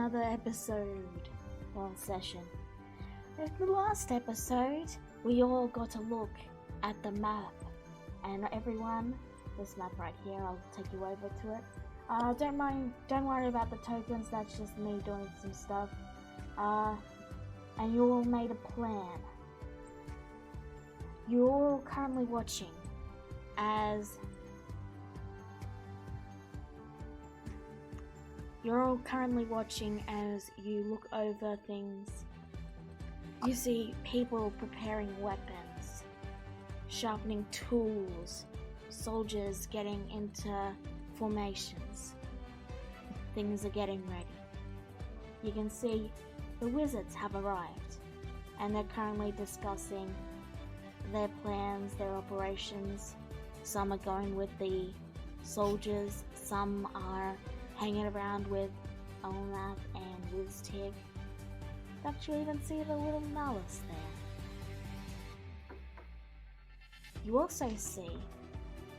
another episode or session. In the last episode, we all got a look at the map, and everyone, this map right here, I'll take you over to it. Don't worry about the tokens. That's just me doing some stuff. And you all made a plan. You're all currently watching as you look over things. You see people preparing weapons, sharpening tools, soldiers getting into formations. Things are getting ready. You can see the wizards have arrived, and they're currently discussing their plans, their operations. Some are going with the soldiers, some are hanging around with Olnath and Wiztig. Don't you even see the little Malice there? You also see,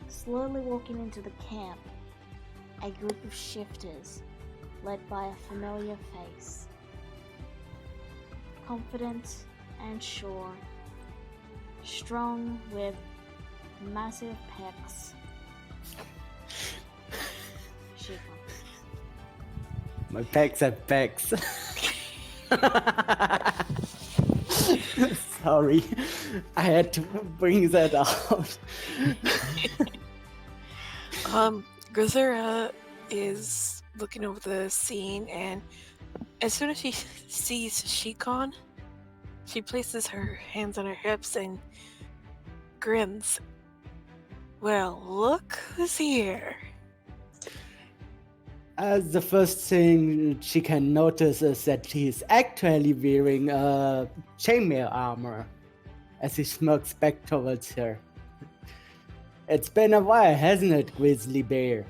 slowly walking into the camp, a group of shifters led by a familiar face. Confident and sure, strong with massive pecs. My pecs are pecs. Sorry, I had to bring that out. Grisera is looking over the scene, and as soon as she sees Shikon, she places her hands on her hips and grins. Well, look who's here. The first thing she can notice is that he's actually wearing chainmail armor as he smirks back towards her. It's been a while, hasn't it, Grizzly Bear?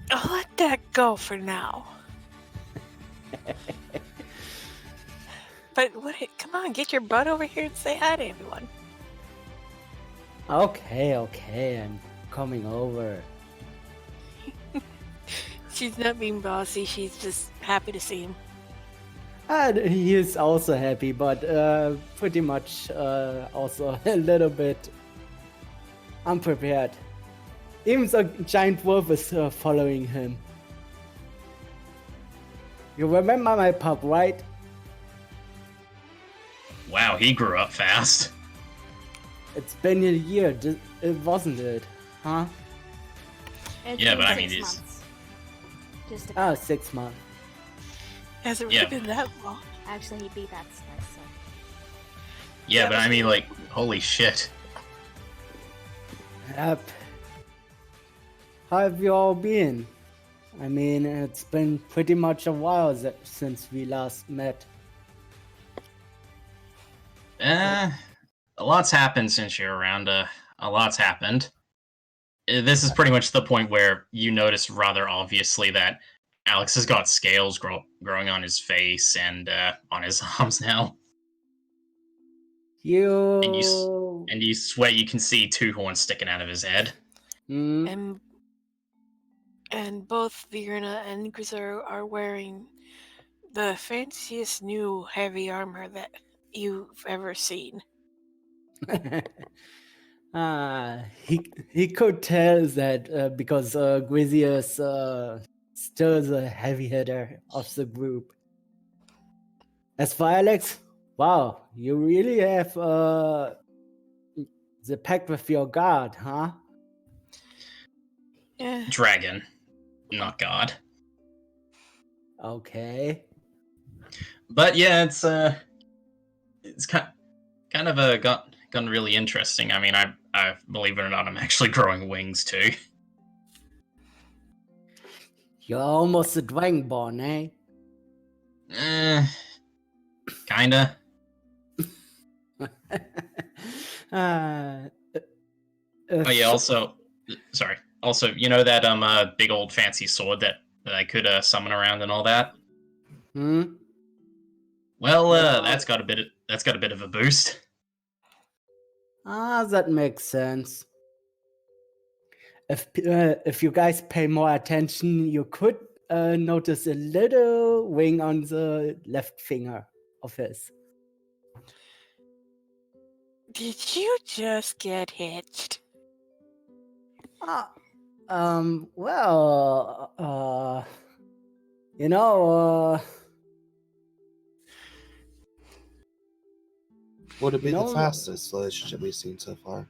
I'll let that go for now. But come on, get your butt over here and say hi to everyone. Okay, I'm coming over. She's not being bossy, she's just happy to see him. He is also happy, but pretty much also a little bit unprepared. Even the giant wolf is following him. You remember my pup, right? Wow, he grew up fast. It's been a year, wasn't it? Huh? Yeah, but I mean, 6 it's... months. Just 6 months. Has it really been that long? Actually, he beat that stuff, so. Yeah, but I mean, like, holy shit. Yep. How have you all been? I mean, it's been pretty much a while since we last met. A lot's happened since you're around. A lot's happened. This is pretty much the point where you notice rather obviously that Alex has got scales growing on his face and on his arms now. And you sweat. You can see 2 horns sticking out of his head. Mm. And both Virna and Grisera are wearing the fanciest new heavy armor that you've ever seen. He could tell that because Grizzy is still the heavy hitter of the group. As for Alex, wow, you really have the pact with your god, huh? Yeah. Dragon, not god. Okay. But yeah, it's kind of gotten really interesting. I mean, I believe it or not, I'm actually growing wings too. You're almost a dragonborn, eh? Kinda. Oh yeah, also, you know that big old fancy sword that I could summon around and all that? Well, that's got a bit of a boost. That makes sense. If you guys pay more attention, you could notice a little ring on the left finger of his. Did you just get hitched? Well, you know, Would it be No. the fastest relationship we've seen so far?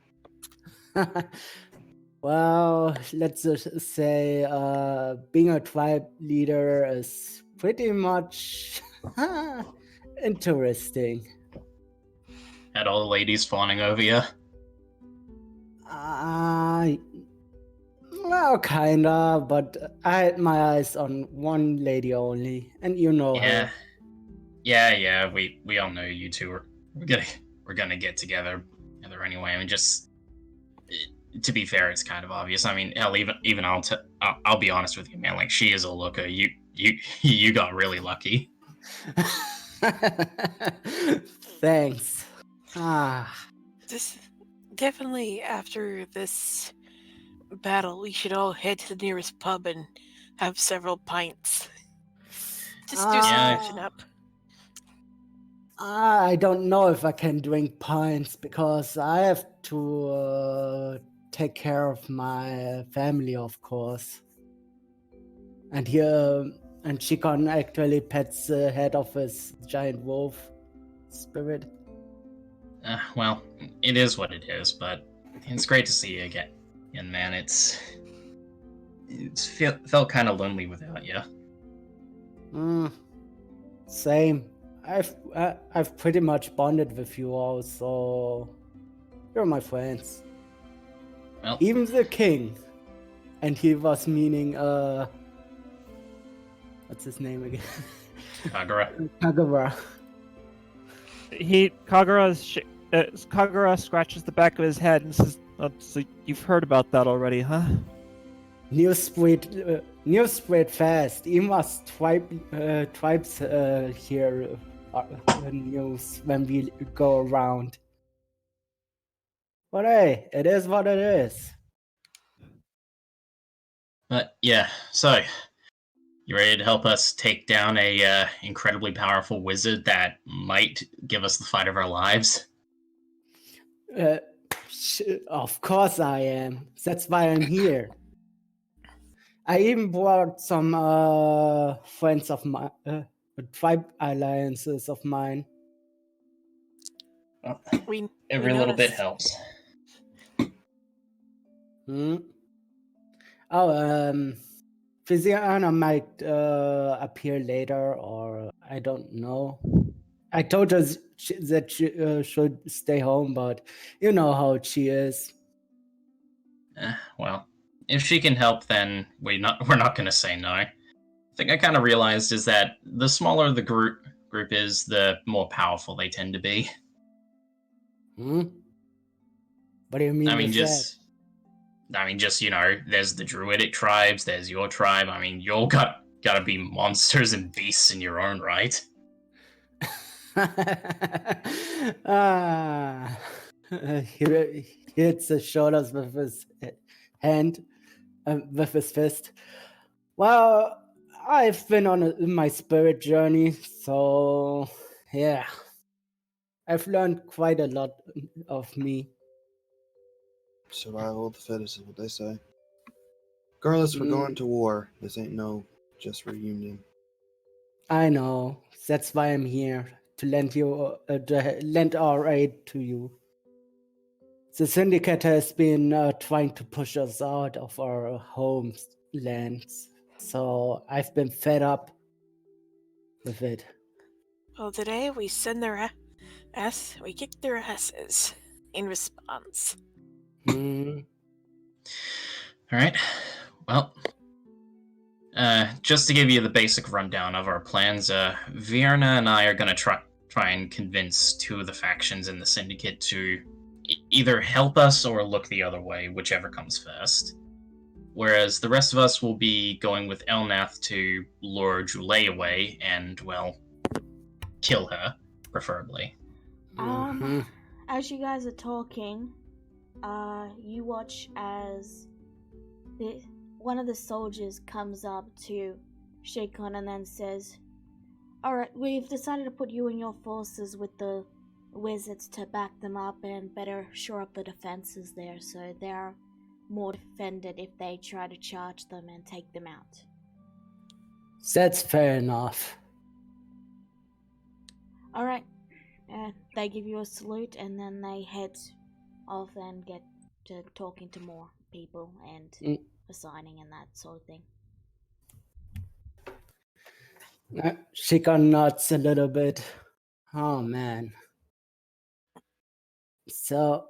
well, let's just say, being a tribe leader is pretty much interesting. Had all the ladies fawning over you. Well, kinda, but I had my eyes on one lady only, and you know Yeah. her. Yeah. We all know you two we're gonna get together anyway. I mean, just to be fair, it's kind of obvious. I mean, hell, even I'll be honest with you, man. Like, she is a looker. You got really lucky. Thanks. This definitely after this battle, we should all head to the nearest pub and have several pints. Just do some Yeah. catching up. I don't know if I can drink pints because I have to take care of my family, of course. And Chikon actually pets the head of his giant wolf spirit. Well, it is what it is, but it's great to see you again. And man, it's felt kind of lonely without you. Same. I've pretty much bonded with you all, so you're my friends. Well, Even the king. And he was meaning what's his name again? Kagura. Kagura. Kagura scratches the back of his head and says, so you've heard about that already, huh? News spread fast. Even us tribes hear news when we go around. But hey, it is what it is. But yeah, so you ready to help us take down a incredibly powerful wizard that might give us the fight of our lives? Of course I am. That's why I'm here. I even brought some friends of my tribe alliances of mine. Every little bit noticed. helps. Physiana might appear later, or I don't know. I told her that she should stay home, but you know how she is. Well, if she can help, then we're not going to say no. I think I kind of realized is that the smaller the group is, the more powerful they tend to be. What do you mean? I mean, with just there's the druidic tribes, there's your tribe. I mean, you all gotta be monsters and beasts in your own right. that? He hits his shoulders with his hand, with his fist. Well, I've been on my spirit journey, so yeah, I've learned quite a lot of me. Survival of the fittest is what they say. Regardless, we're going to war. This ain't no just reunion. I know. That's why I'm here, to lend our aid to you. The Syndicate has been trying to push us out of our homelands, so I've been fed up with it. Well, today we send their we kick their asses in response. All right. Well, just to give you the basic rundown of our plans, Vierna and I are going to try and convince two of the factions in the Syndicate to either help us or look the other way, whichever comes first. Whereas the rest of us will be going with Elnath to lure Julay away and, well, kill her, preferably. As you guys are talking, you watch as one of the soldiers comes up to Shakon and then says, "Alright, we've decided to put you and your forces with the wizards to back them up and better shore up the defenses there so they're more defended if they try to charge them and take them out." That's fair enough. Alright, they give you a salute and then they head off and get to talking to more people and assigning and that sort of thing. Shikon nods a little bit. Oh man. So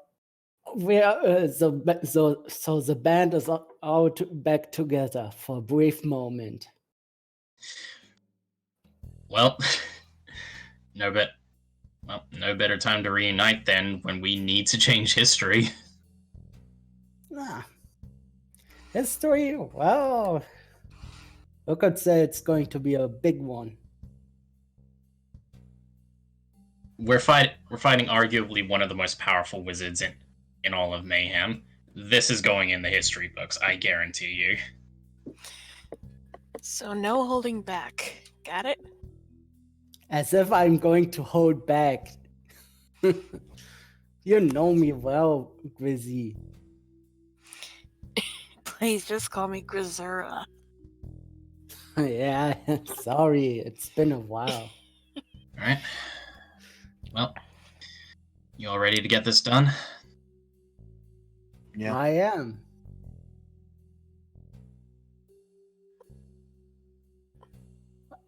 we are so the band is out back together for a brief moment. Well, no better time to reunite than when we need to change history. History, well, I could say it's going to be a big one. We're fighting arguably one of the most powerful wizards in all of Mayhem. This is going in the history books, I guarantee you. So no holding back. Got it? As if I'm going to hold back. You know me well, Grizzy. Please just call me Grisura. Yeah, sorry, it's been a while. Alright. Well, you all ready to get this done? Yeah. I am.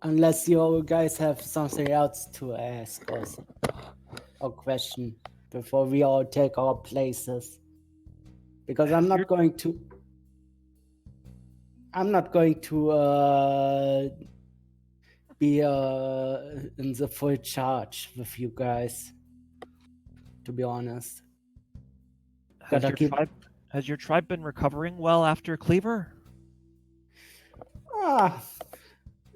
Unless you all guys have something else to ask or question before we all take our places. Because I'm not going to be in the full charge with you guys, to be honest. Has your tribe been recovering well after Cleaver?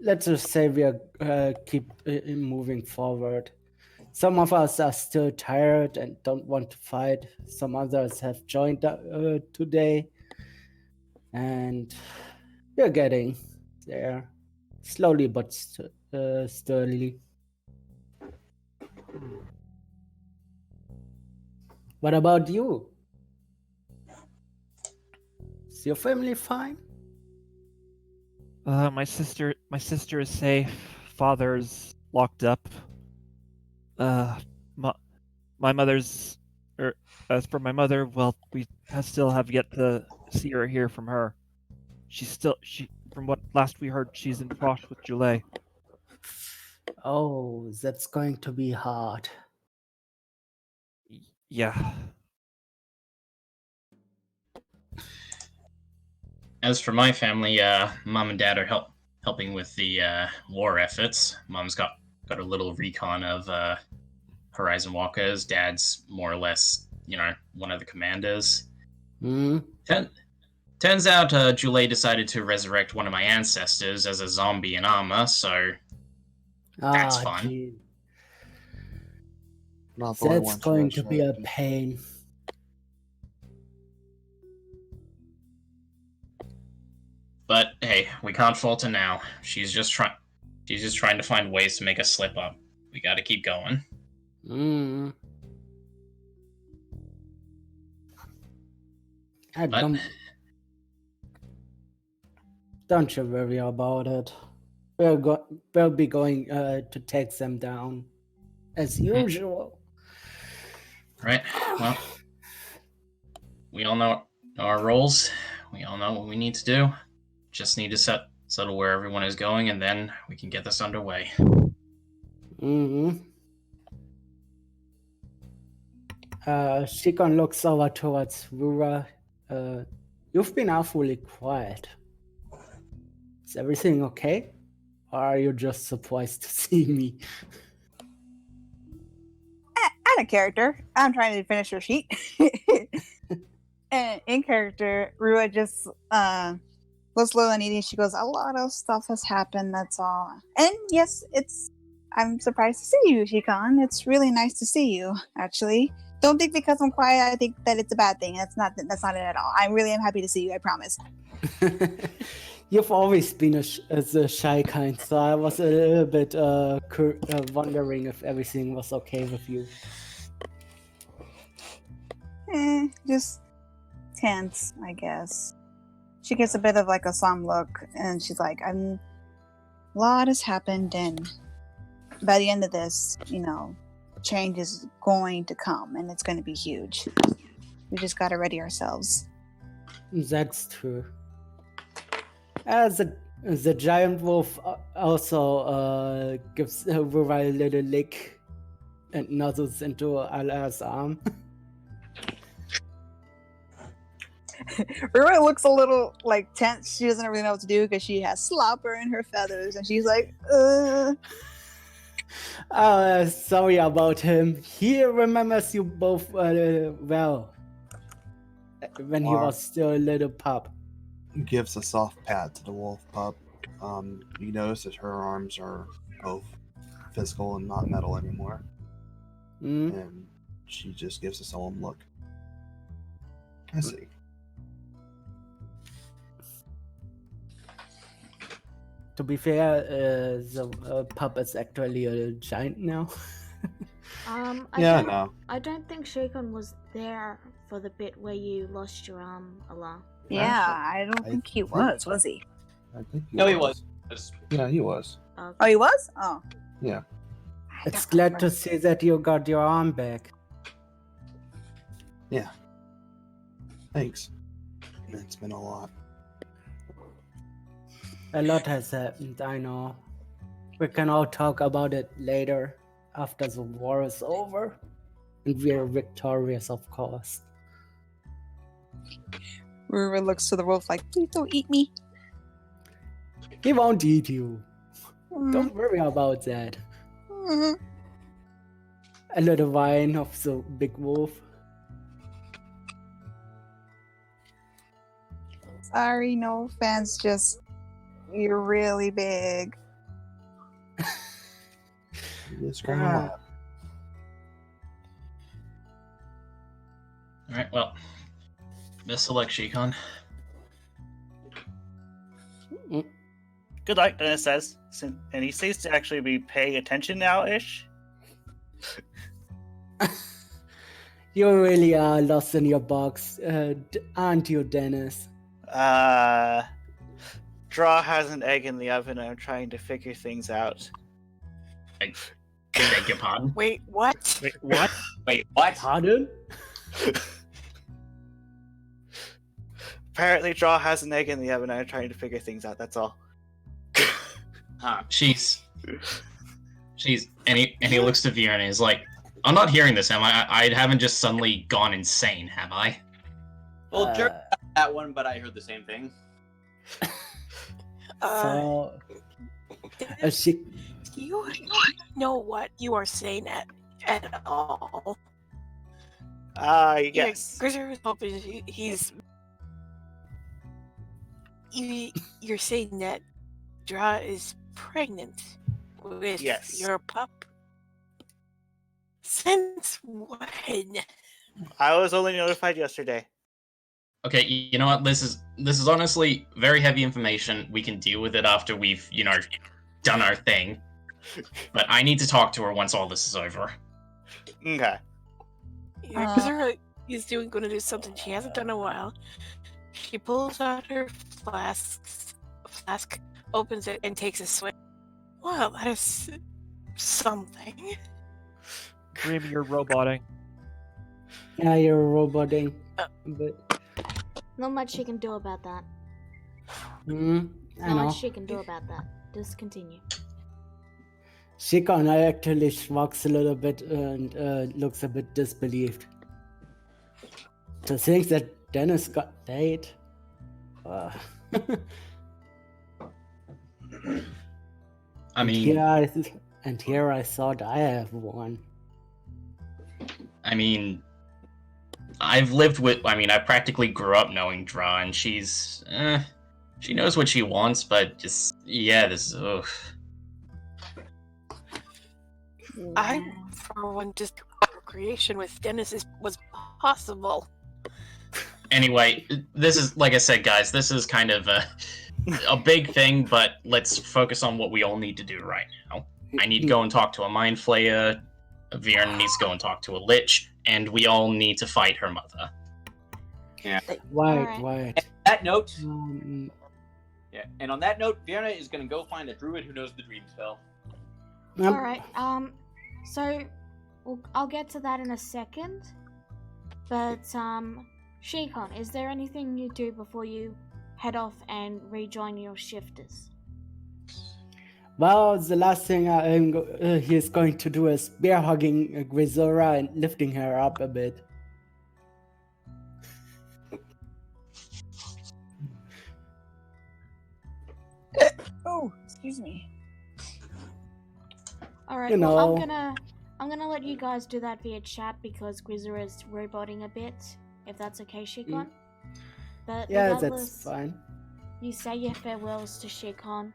Let's just say we are keep moving forward. Some of us are still tired and don't want to fight. Some others have joined today, and we're getting there, slowly but sturdily. What about you? Is your family fine? My sister is safe. Father's locked up. My mother's. As for my mother, well, we still have yet to see or hear from her. From what last we heard, she's in Frosh with Julie. Oh, that's going to be hard. Yeah. As for my family, Mom and Dad are helping with the war efforts. Mom's got a little recon of Horizon Walkers. Dad's more or less, one of the commanders. Turns out Julie decided to resurrect one of my ancestors as a zombie in armor, so that's fun. Gee. Not the only That's one going to be a resurrected. pain. But hey, we can't fault her now. She's just trying to find ways to make us slip up. We got to keep going. Don't you worry about it. We'll be going to take them down as usual. Right. Well, we all know our roles. We all know what we need to do. Just need to settle where everyone is going, and then we can get this underway. Shikon looks over towards Rura. You've been awfully quiet. Is everything okay? Or are you just surprised to see me? Out of character, I'm trying to finish your sheet. And in character, Rua just was slow and eating. She goes, "A lot of stuff has happened, that's all." And yes, I'm surprised to see you, Shikon. It's really nice to see you, actually. Don't think because I'm quiet, I think that it's a bad thing. That's not it at all. I really am happy to see you, I promise. You've always been the shy kind, so I was a little bit wondering if everything was okay with you. Just tense, I guess. She gets a bit of like a solemn look, and she's like, a lot has happened, and by the end of this, change is going to come, and it's going to be huge. We just got to ready ourselves. That's true. The giant wolf also gives Rura a little lick and nuzzles into Ala's arm. Rura looks a little like tense. She doesn't really know what to do because she has slobber in her feathers, and she's like, Sorry about him. He remembers you both well. When he was still a little pup. Gives a soft pat to the wolf pup. You notice that her arms are both physical and not metal anymore. And she just gives a solemn look. I see. To be fair, the pup is actually a giant now. I don't think Shakon was there for the bit where you lost your arm, Allah. yeah, I don't think he was he? I think He was. Yeah, he was. Okay. Oh, he was? Oh. Yeah. It's glad to see that you got your arm back. Yeah. Thanks. It's been a lot. A lot has happened, I know. We can all talk about it later, after the war is over. And we are victorious, of course. Rura looks to the wolf like, please don't eat me. He won't eat you. Don't worry about that. A little whine of the big wolf. Sorry, no offense, just you're really big. It's going a lot. Alright, well. Best of luck, Shikon. Good luck, Dennis says. And he seems to actually be paying attention now-ish. You really are lost in your box, aren't you, Dennis? Draw has an egg in the oven. I'm trying to figure things out. I beg your pardon? Wait, what? Wait, what? Wait, what? Pardon? Apparently, Draw has an egg in the oven. I'm trying to figure things out. That's all. Huh. She's and he looks to Veer and he's like, I'm not hearing this, am I? I haven't just suddenly gone insane, have I? Well, Jerry got that one, but I heard the same thing. So, You know what you are saying at all. Yes. Yeah, Grizzly was hoping you're saying that Dra is pregnant with your pup? Since when? I was only notified yesterday. Okay, you know what? This is honestly very heavy information. We can deal with it after we've, done our thing. But I need to talk to her once all this is over. Okay. Yeah, Grizzly is going to do something she hasn't done in a while. She pulls out her flask, opens it, and takes a swig. Well, that is something. Grim, you're roboting. Yeah, you're roboting. But Not much she can do about that. I Not know. much she can do about that. Just continue. Shikon actually shrugs a little bit and looks a bit disbelieved. To think that Dennis got laid. I mean, here I thought I have one. I mean, I practically grew up knowing Dra, and she knows what she wants, but this is, ugh. I, for one, just procreation with Dennis was possible. Anyway, this is, like I said, guys, this is kind of a big thing, but let's focus on what we all need to do right now. I need to go and talk to a Mind Flayer. Vierna needs to go and talk to a Lich, and we all need to fight her mother. Yeah. Right. That note. Yeah, and on that note, Vierna is going to go find a druid who knows the dream spell. All right. So I'll get to that in a second. But Shikon, is there anything you do before you head off and rejoin your shifters? Well, the last thing he's going to do is bear hugging Grisora and lifting her up a bit. Oh, excuse me. All right. You Well, know. I'm gonna let you guys do that via chat because Grisora is roboting a bit. If that's okay, Shikon. But Yeah, regardless, that's fine. you say your farewells to Shikon,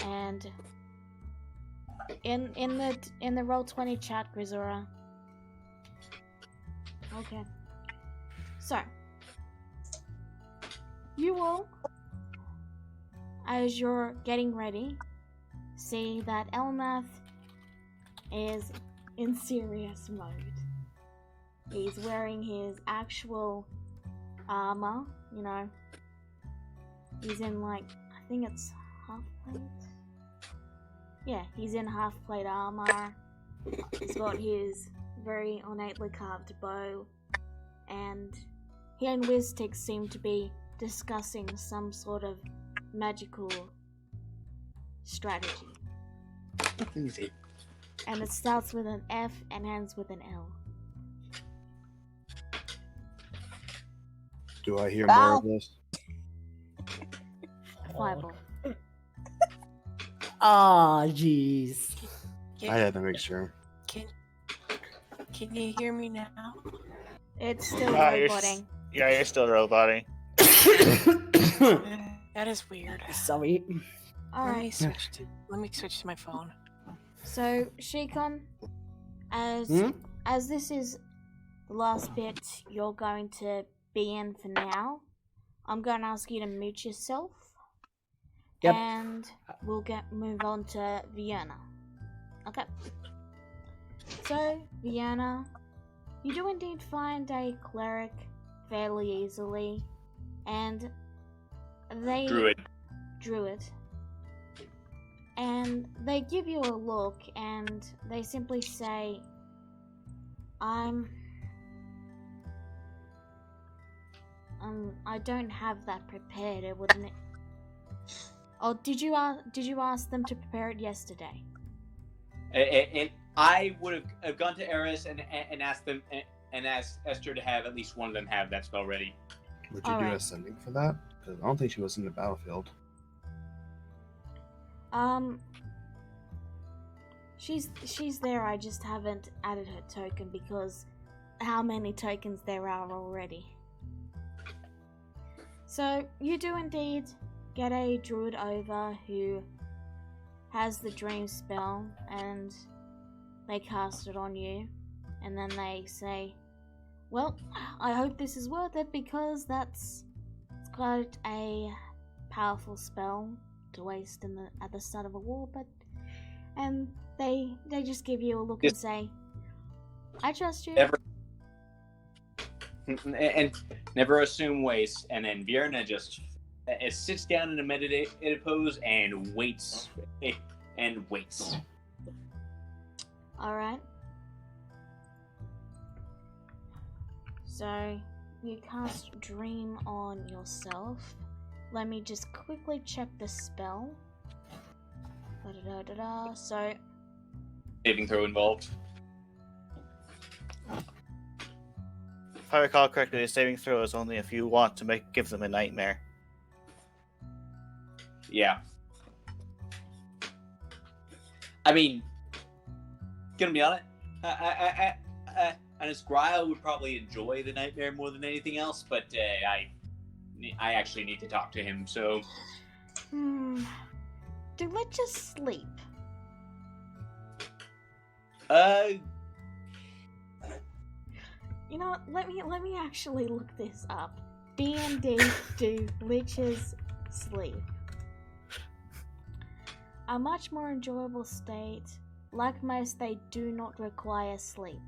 and in the Roll20 chat, Grisora. Okay. So you all, as you're getting ready, see that Elnath is in serious mode. He's wearing his actual armor, you know. He's in I think it's half plate. Yeah, he's in half plate armor. He's got his very ornately carved bow, and he and Wiztix seem to be discussing some sort of magical strategy. And it starts with an F and ends with an L. Do I hear more of this? Fireball. Ah, jeez. I had to make sure. Can you hear me now? It's still You're roboting. you're still roboting. That is weird. Sorry. Let me Alright, switch to my phone. so Shikon, as this is the last bit you're going to be in for now, I'm going to ask you to mute yourself. Yep. And we'll move on to Vienna. Okay. So, Vienna, you do indeed find a cleric fairly easily, and they... Druid. And they give you a look, and they simply say, I don't have that prepared. It wouldn't. Oh, did you ask them to prepare it yesterday? And I would have gone to Eris and asked them and asked Esther to have at least one of them have that spell ready. Would you do Alright. ascending for that? Because I don't think she was in the battlefield. She's there. I just haven't added her token because how many tokens there are already. So you do indeed get a druid over who has the dream spell, and they cast it on you, and then they say, well, I hope this is worth it because it's quite a powerful spell to waste at the start of a war, and they just give you a look and say, I trust you. And never assume waste. And then Vierna just sits down in a meditative pose and waits. Alright. So, you cast Dream on yourself. Let me just quickly check the spell. So, Saving throw involved. If I recall correctly, the saving throw is only if you want to give them a nightmare. Yeah. I mean, gonna be honest, an Esquire would probably enjoy the nightmare more than anything else, but I actually need to talk to him, so... Do let's just sleep. You know what, let me actually look this up. D&D do liches sleep. A much more enjoyable state. Like most, they do not require sleep.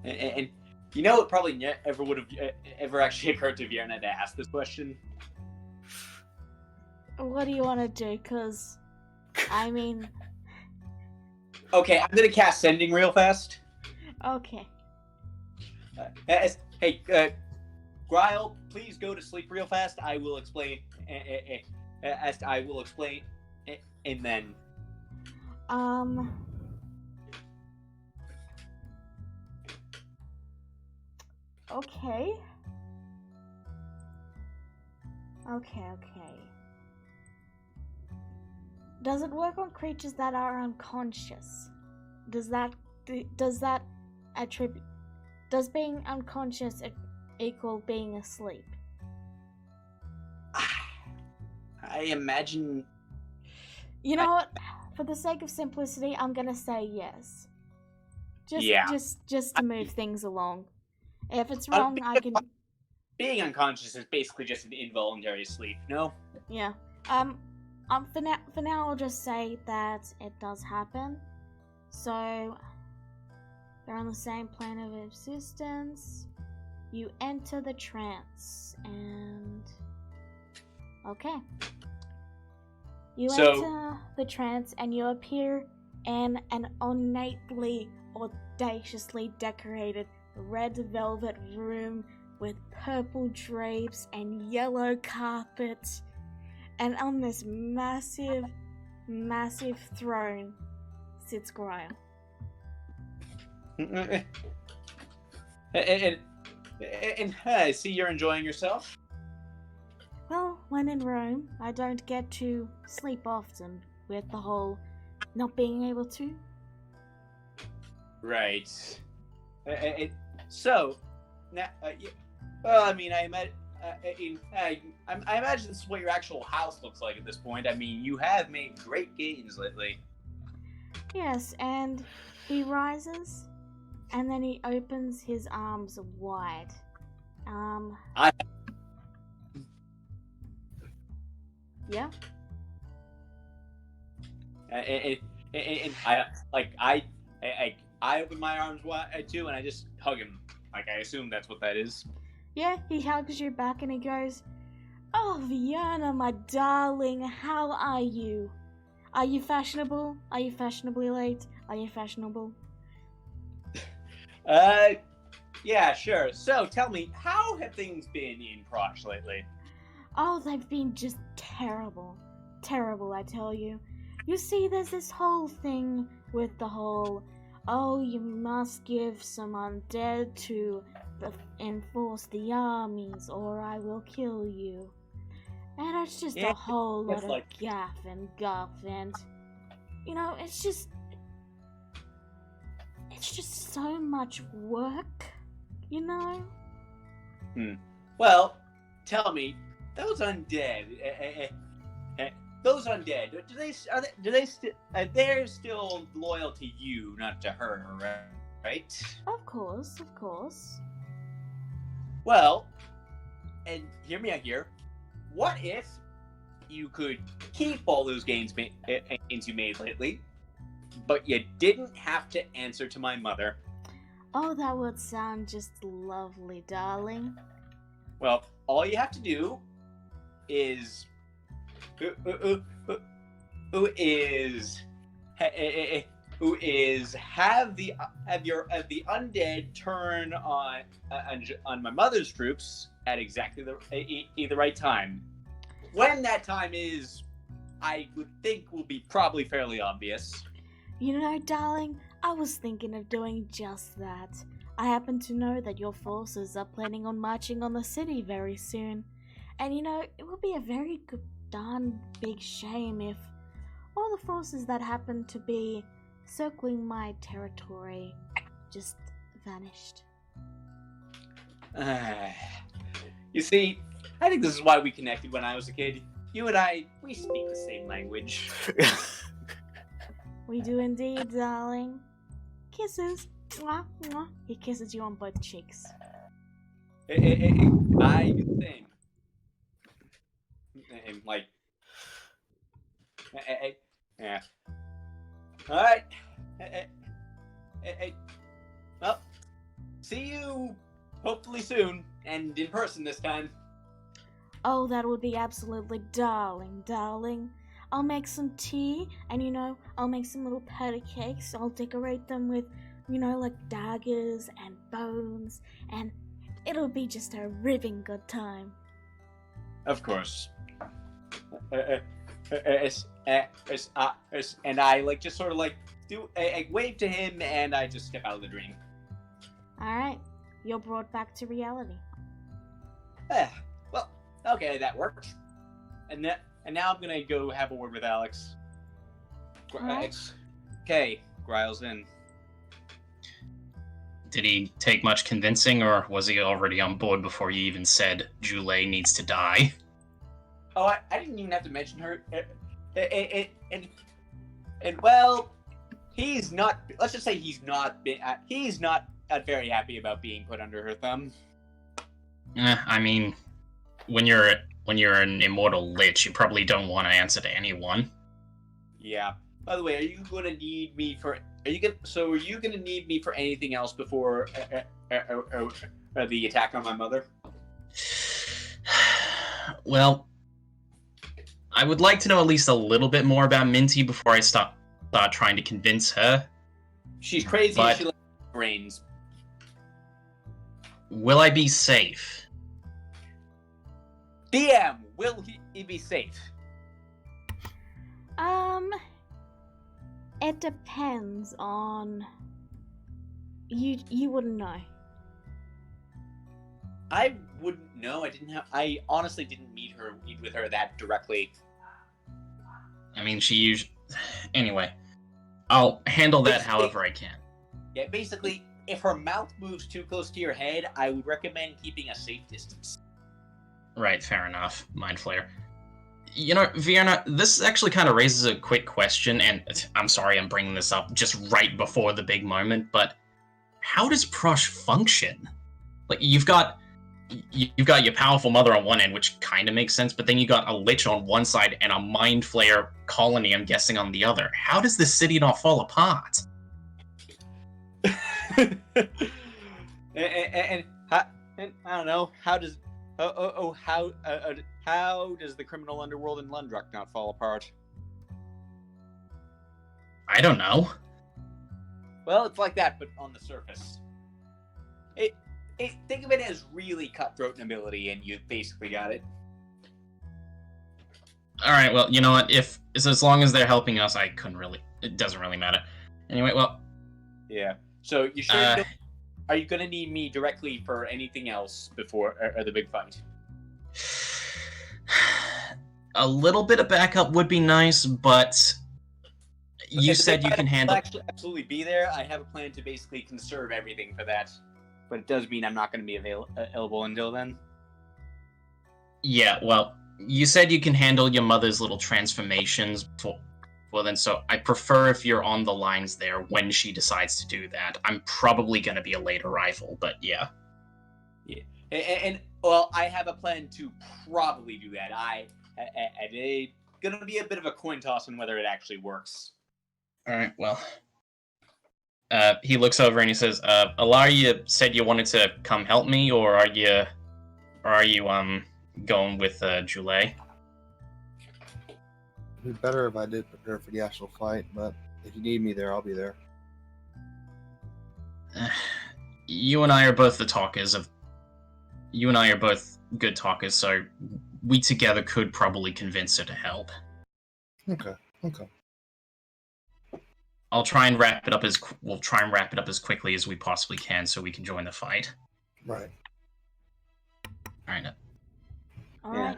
And you know, it probably never would have ever actually occurred to Vierna to ask this question. What do you want to do? Cause, I mean... Okay, I'm gonna cast Sending real fast. Okay. Hey, Gryle, please go to sleep real fast. I will explain. I will explain, and then. Okay. Okay. Does it work on creatures that are unconscious? Does being unconscious equal being asleep? I imagine. You know what? For the sake of simplicity, I'm gonna say yes. Just to move things along. If it's wrong, I can. Being unconscious is basically just an involuntary sleep. No. Yeah. For now, I'll just say that it does happen. So, they're on the same plane of existence. You enter the trance, and... Okay. You enter the trance, and you appear in an ornately, audaciously decorated red velvet room with purple drapes and yellow carpet. And on this massive throne sits Gryle. And I see you're enjoying yourself. Well, when in Rome, I don't get to sleep often with the whole not being able to. Right. So, now, well, I mean, I imagine this is what your actual house looks like at this point. I mean, you have made great gains lately. Yes, and he rises, and then he opens his arms wide. Yeah. And I open my arms wide too, and I just hug him. Like, I assume that's what that is. Yeah, he hugs you back and he goes, "Oh, Vierna, my darling, how are you? Are you fashionable? Are you fashionably late? Are you fashionable?" Yeah, sure. So, tell me, how have things been in Prosh lately? Oh, they've been just terrible. Terrible, I tell you. You see, there's this whole thing with the whole, oh, you must give some undead to enforce the armies or I will kill you. And it's just a whole lot of gaff and guff and, you know, it's just so much work, you know? Well, tell me, those undead, they're still loyal to you, not to her, right? Of course. Well, and hear me out here. What if you could keep all those gains you made lately, but you didn't have to answer to my mother? Oh, that would sound just lovely, darling. Well, all you have to do is have the undead turn on my mother's troops at exactly the right time. When that time is, I would think will be probably fairly obvious. You know, darling, I was thinking of doing just that. I happen to know that your forces are planning on marching on the city very soon. And you know, it would be a very darn big shame if all the forces that happen to be circling my territory just vanished. You see, I think this is why we connected when I was a kid. You and I, we speak the same language. We do indeed, darling. Kisses. Mwah, mwah. He kisses you on both cheeks. I do the same. And like, yeah. All right. Well, see you hopefully soon and in person this time. Oh, that would be absolutely darling. I'll make some tea, and I'll make some little patty cakes. I'll decorate them with, like daggers and bones, and it'll be just a ripping good time. Of course. And I like just sort of like do a wave to him, and I just step out of the dream. All right, you're brought back to reality. Well, okay, that worked. And now I'm gonna go have a word with Alex. Right. Okay, Grile's in. Did he take much convincing, or was he already on board before you even said Julie needs to die? Oh, I didn't even have to mention her. And well, he's not. Let's just say he's not very happy about being put under her thumb. I mean, when you're an immortal lich, you probably don't want to answer to anyone. Yeah. By the way, are you going to need me for? Are you going to need me for anything else before the attack on my mother? Well, I would like to know at least a little bit more about Minty before I start trying to convince her. She's crazy. But she likes brains. Will I be safe? DM, will he be safe? It depends on. You wouldn't know. I wouldn't know. I honestly didn't meet with her that directly. I mean, anyway, I'll handle that however I can. Yeah, basically, if her mouth moves too close to your head, I would recommend keeping a safe distance. Right, fair enough. Mind Flayer. Vienna, this actually kind of raises a quick question, and I'm sorry I'm bringing this up just right before the big moment, but how does Prush function? Like, you've got your powerful mother on one end, which kind of makes sense, but then you got a lich on one side and a Mind Flayer colony, I'm guessing, on the other. How does this city not fall apart? and I don't know, how does how does the criminal underworld in Lundruck not fall apart? I don't know. Well, it's like that, but on the surface. Think of it as really cutthroat nobility, and you basically got it. All right, well, you know what? As long as they're helping us, it doesn't really matter. Anyway, well. Yeah. So you sure? Are you gonna need me directly for anything else before the big fight? A little bit of backup would be nice, but you said you can handle. I'll absolutely be there. I have a plan to basically conserve everything for that, but it does mean I'm not going to be available until then. Yeah, well, you said you can handle your mother's little transformations before then, so I prefer if you're on the lines there when she decides to do that. I'm probably going to be a late arrival, but yeah. Yeah, and well, I have a plan to probably do that. It's going to be a bit of a coin toss on whether it actually works. All right, well. He looks over and he says, Alaria said you wanted to come help me, or are you going with Julie? It'd be better if I did prepare for the actual fight, but if you need me there, I'll be there. You and I are both good talkers, so we together could probably convince her to help. Okay. We'll try and wrap it up as quickly as we possibly can, so we can join the fight. Right. All right. All right.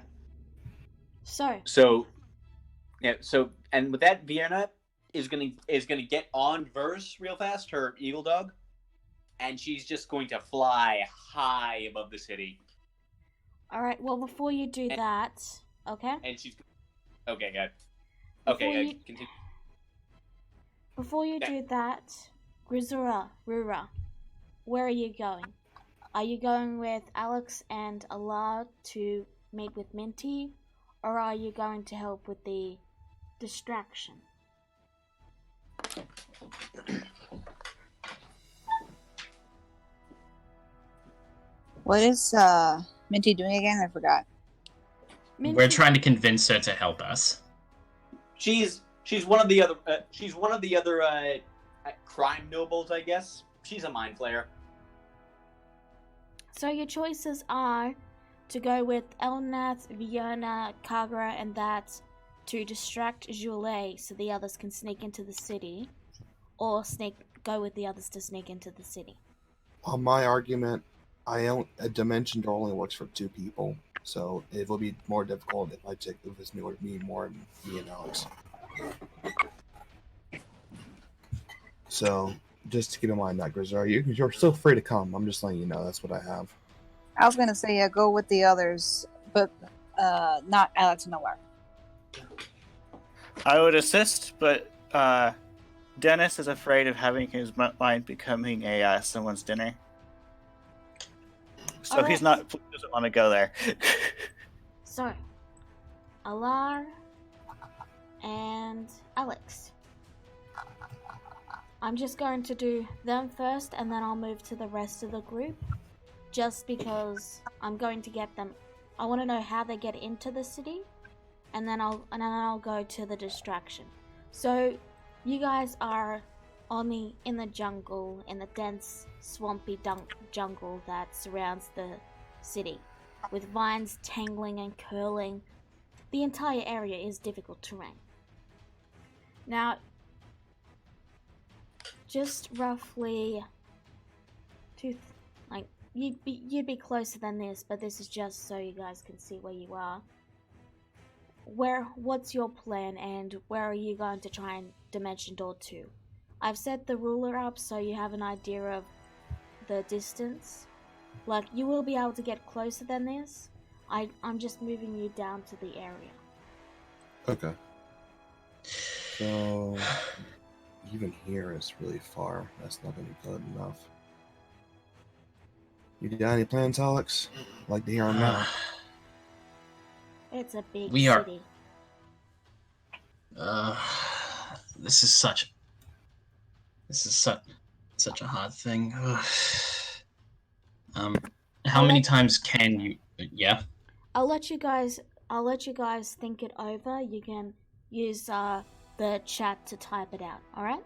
So, and with that, Vienna is gonna get on Verse real fast, her eagle dog, and she's just going to fly high above the city. All right. Well, before you do that, okay. And she's okay. Good. Okay. Continue. Before you do that, Grisura, Rura, where are you going? Are you going with Alex and Allah to meet with Minty, or are you going to help with the distraction? What is Minty doing again? I forgot. We're trying to convince her to help us. She's one of the other crime nobles, I guess. She's a mind flayer. So your choices are to go with Elnath, Vienna, Kagura, and that to distract Joulet so the others can sneak into the city, or go with the others to sneak into the city. On my argument, a dimension door only works for 2 people, so it will be more difficult if it was me more than me and Alex. So, just to keep in mind that, Grizzar, you're so free to come. I'm just letting you know that's what I have. I was gonna say go with the others, but not Alex and Noir. I would assist, but Dennis is afraid of having his mind becoming someone's dinner. So Alright. he doesn't want to go there. So, Alar and Alex. I'm just going to do them first, and then I'll move to the rest of the group. Just because I'm going to get them. I want to know how they get into the city, and then I'll go to the distraction. So, you guys are in the jungle, in the dense, swampy jungle that surrounds the city, with vines tangling and curling. The entire area is difficult terrain. Now, just roughly you'd be closer than this, but this is just so you guys can see where you are. What's your plan, and where are you going to try and dimension door to? I've set the ruler up so you have an idea of the distance. Like, you will be able to get closer than this. I'm just moving you down to the area. Okay. So, even here is really far. That's not going to be good enough. You got any plans, Alex? I'd like to hear them now. It's a big We are- city. This is such a hard thing. How many times can you? Yeah. I'll let you guys think it over. You can use the chat to type it out. All right?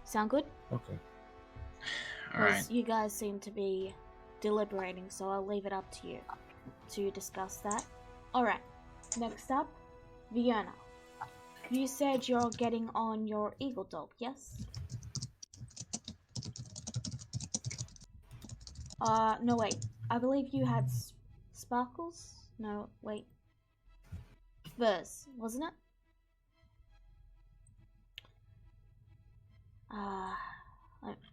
Sound good? Okay. All right. 'Cause you guys seem to be deliberating, so I'll leave it up to you to discuss that. All right. Next up, Vienna. You said you're getting on your eagle dog, yes? No wait. I believe you had Sparkles? No, wait. Verse, wasn't it?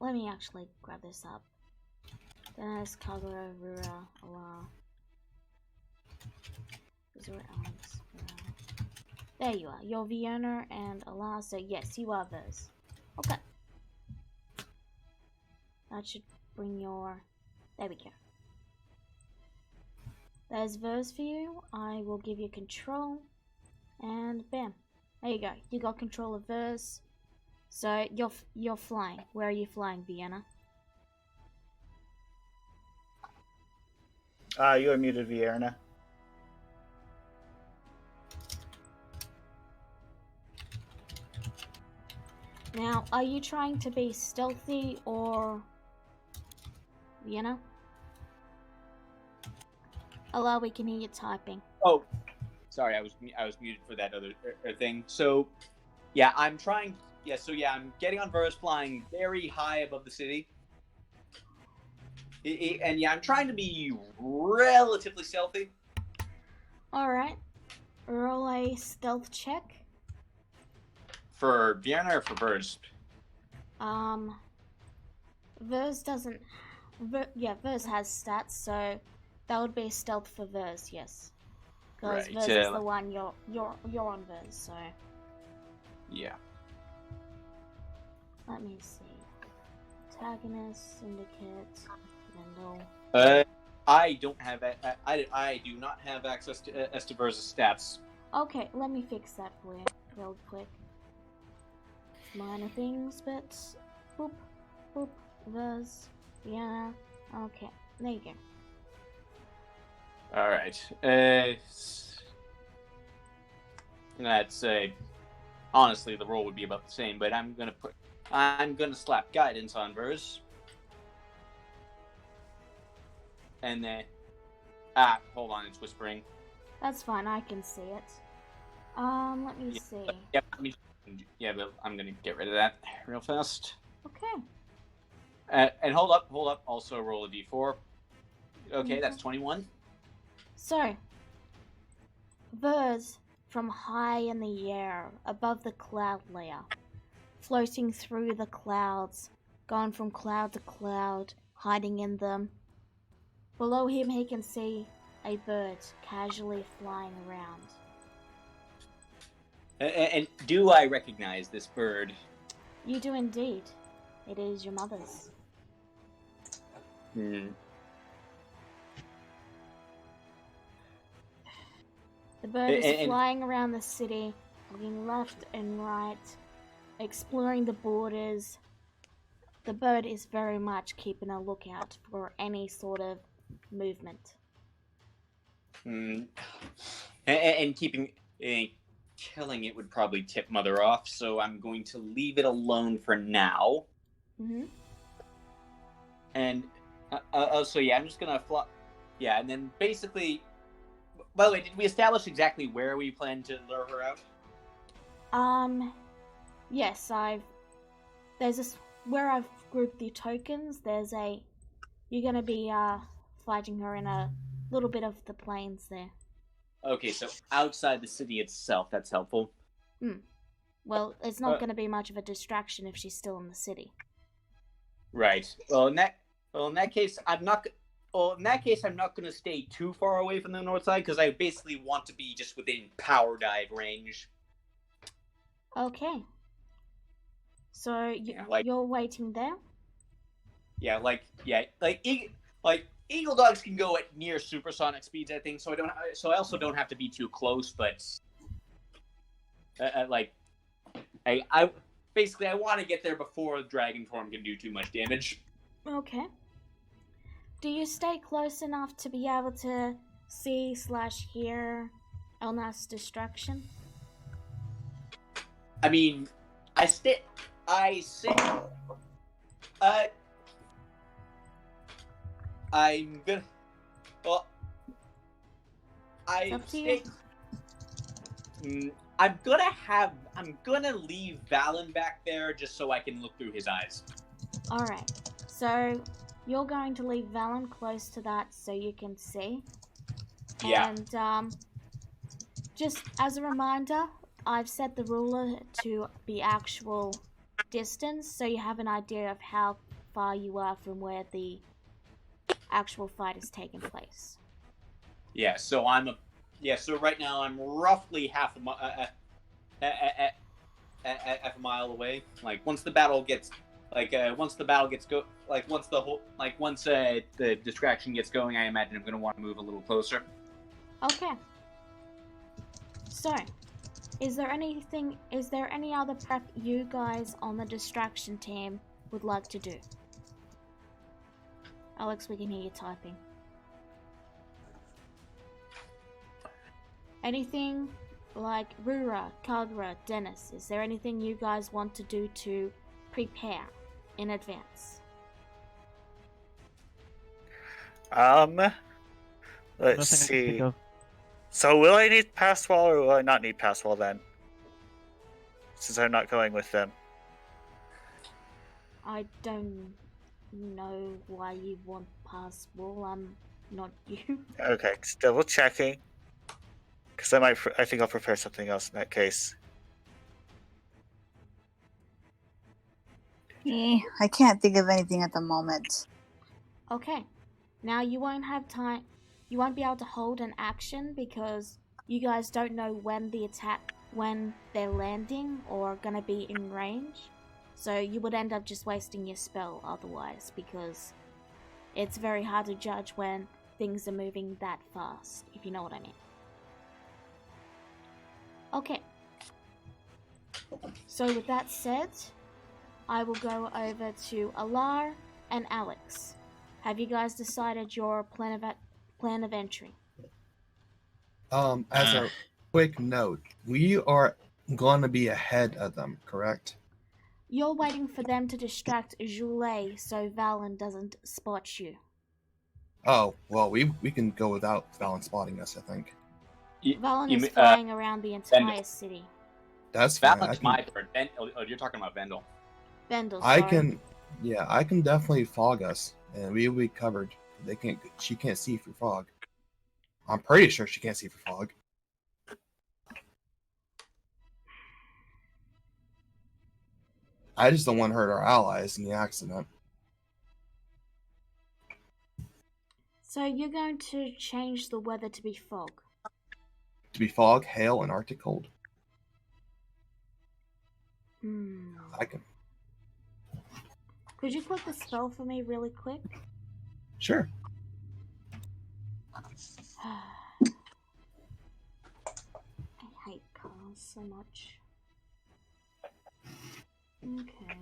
Let me actually grab this up. Dennis, Kagura, Rura, Allah. Rura, Alex, Rura. There you are. You're Vienna and Allah, so yes, you are Verse. Okay. That should bring your... There we go. There's Verse for you. I will give you control. And bam. There you go. You got control of Verse. So you're flying. Where are you flying, Vienna? You are muted, Vierna. Now, are you trying to be stealthy or... Vienna? Allah, we can hear you typing. Oh, sorry, I was muted for that other thing. So, yeah, I'm trying. Yeah, so yeah, I'm getting on Verse, flying very high above the city. And yeah, I'm trying to be relatively stealthy. Alright. Roll a stealth check. For Vienna or for Verse? Verse doesn't... Verse has stats, so that would be stealth for Verse, yes. Because Right, Verse is the one you're on Verse, so... Yeah. Let me see. Protagonist, syndicate, Mendel. I don't have. I do not have access to Estever's stats. Okay, let me fix that for you real quick. Minor things, but boop, boop, Verse, yeah. Okay, there you go. All right. That's honestly the roll would be about the same, but I'm gonna slap guidance on Verse. And then hold on, it's whispering. That's fine, I can see it. Let me see. Yeah, but I'm gonna get rid of that real fast. Okay. And hold up. Also roll a d4. Okay, that's 21. So, birds from high in the air, above the cloud layer, floating through the clouds, going from cloud to cloud, hiding in them. Below him he can see a bird casually flying around. And do I recognize this bird? You do indeed. It is your mother's. Hmm. The bird is flying around the city, looking left and right, exploring the borders. The bird is very much keeping a lookout for any sort of movement. Hmm. And killing it would probably tip Mother off, so I'm going to leave it alone for now. Mm-hmm. And so yeah, I'm just gonna fly. Yeah, and then basically. By the way, did we establish exactly where we plan to lure her out? Yes, where I've grouped the tokens, you're gonna be, fighting her in a little bit of the plains there. Okay, so outside the city itself, that's helpful. Well, it's not gonna be much of a distraction if she's still in the city. Right. Well, in that case, I'm not going to stay too far away from the north side, because I basically want to be just within power dive range. Okay. So, you're waiting there? Yeah, Eagle Dogs can go at near supersonic speeds, I think, so I also don't have to be too close, but... I want to get there before Dragon Form can do too much damage. Okay. Do you stay close enough to be able to see/hear Elnath's destruction? I mean, I'm gonna. Well, I stay. I'm gonna leave Valen back there just so I can look through his eyes. All right. So you're going to leave Valen close to that so you can see. Yeah. And just as a reminder, I've set the ruler to be actual distance, so you have an idea of how far you are from where the actual fight is taking place. Yeah. So So right now I'm roughly half a mile away. Like once the battle gets the distraction gets going, I imagine I'm gonna want to move a little closer. Okay. So, is there any other prep you guys on the distraction team would like to do? Alex, we can hear you typing. Anything like Rura, Kagura, Dennis, is there anything you guys want to do to prepare in advance? Let's see. So will I need pass wall or will I not need pass wall then? Since I'm not going with them. I don't know why you want pass wall. I'm not you. Okay, just double checking. Because I think I'll prepare something else in that case. I can't think of anything at the moment. Okay. Now you won't have time. You won't be able to hold an action because you guys don't know when they're landing or gonna be in range. So you would end up just wasting your spell otherwise, because it's very hard to judge when things are moving that fast, if you know what I mean. Okay. So with that said, I will go over to Alar and Alex. Have you guys decided your plan of entry? As a quick note, we are going to be ahead of them, correct? You're waiting for them to distract Joulet so Valen doesn't spot you. Oh, well, we can go without Valen spotting us, I think. Valen is flying around the entire Vendel. city. That's fine. Valen's my turn. Oh, you're talking about Vendel. Vendel, I sorry. I can definitely fog us, and we will be covered. She can't see through fog. I'm pretty sure she can't see through fog. I just don't want to hurt our allies in the accident. So you're going to change the weather to be fog. To be fog, hail, and Arctic cold. I can. Could you click the spell for me really quick? Sure. I hate cars so much. Okay.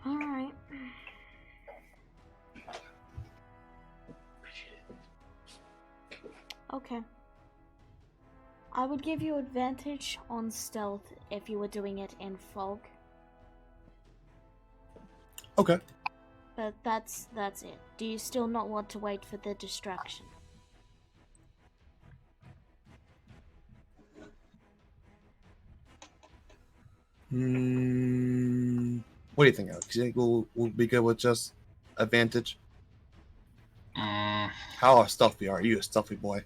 Alright. Okay. I would give you advantage on stealth if you were doing it in fog. Okay. But that's it. Do you still not want to wait for the distraction? What do you think, Alex? You think we'll be good with just advantage? How stealthy are you, a stealthy boy?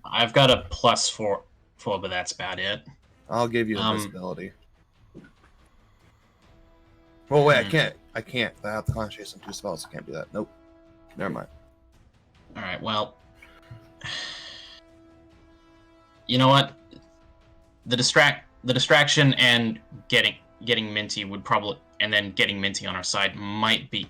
I've got a +4, but that's about it. I'll give you invisibility. Well, wait, I can't. I have to concentrate on 2 spells. I can't do that. Nope. Never mind. All right. Well, you know what? The distraction and getting Minty would probably, and then getting Minty on our side might be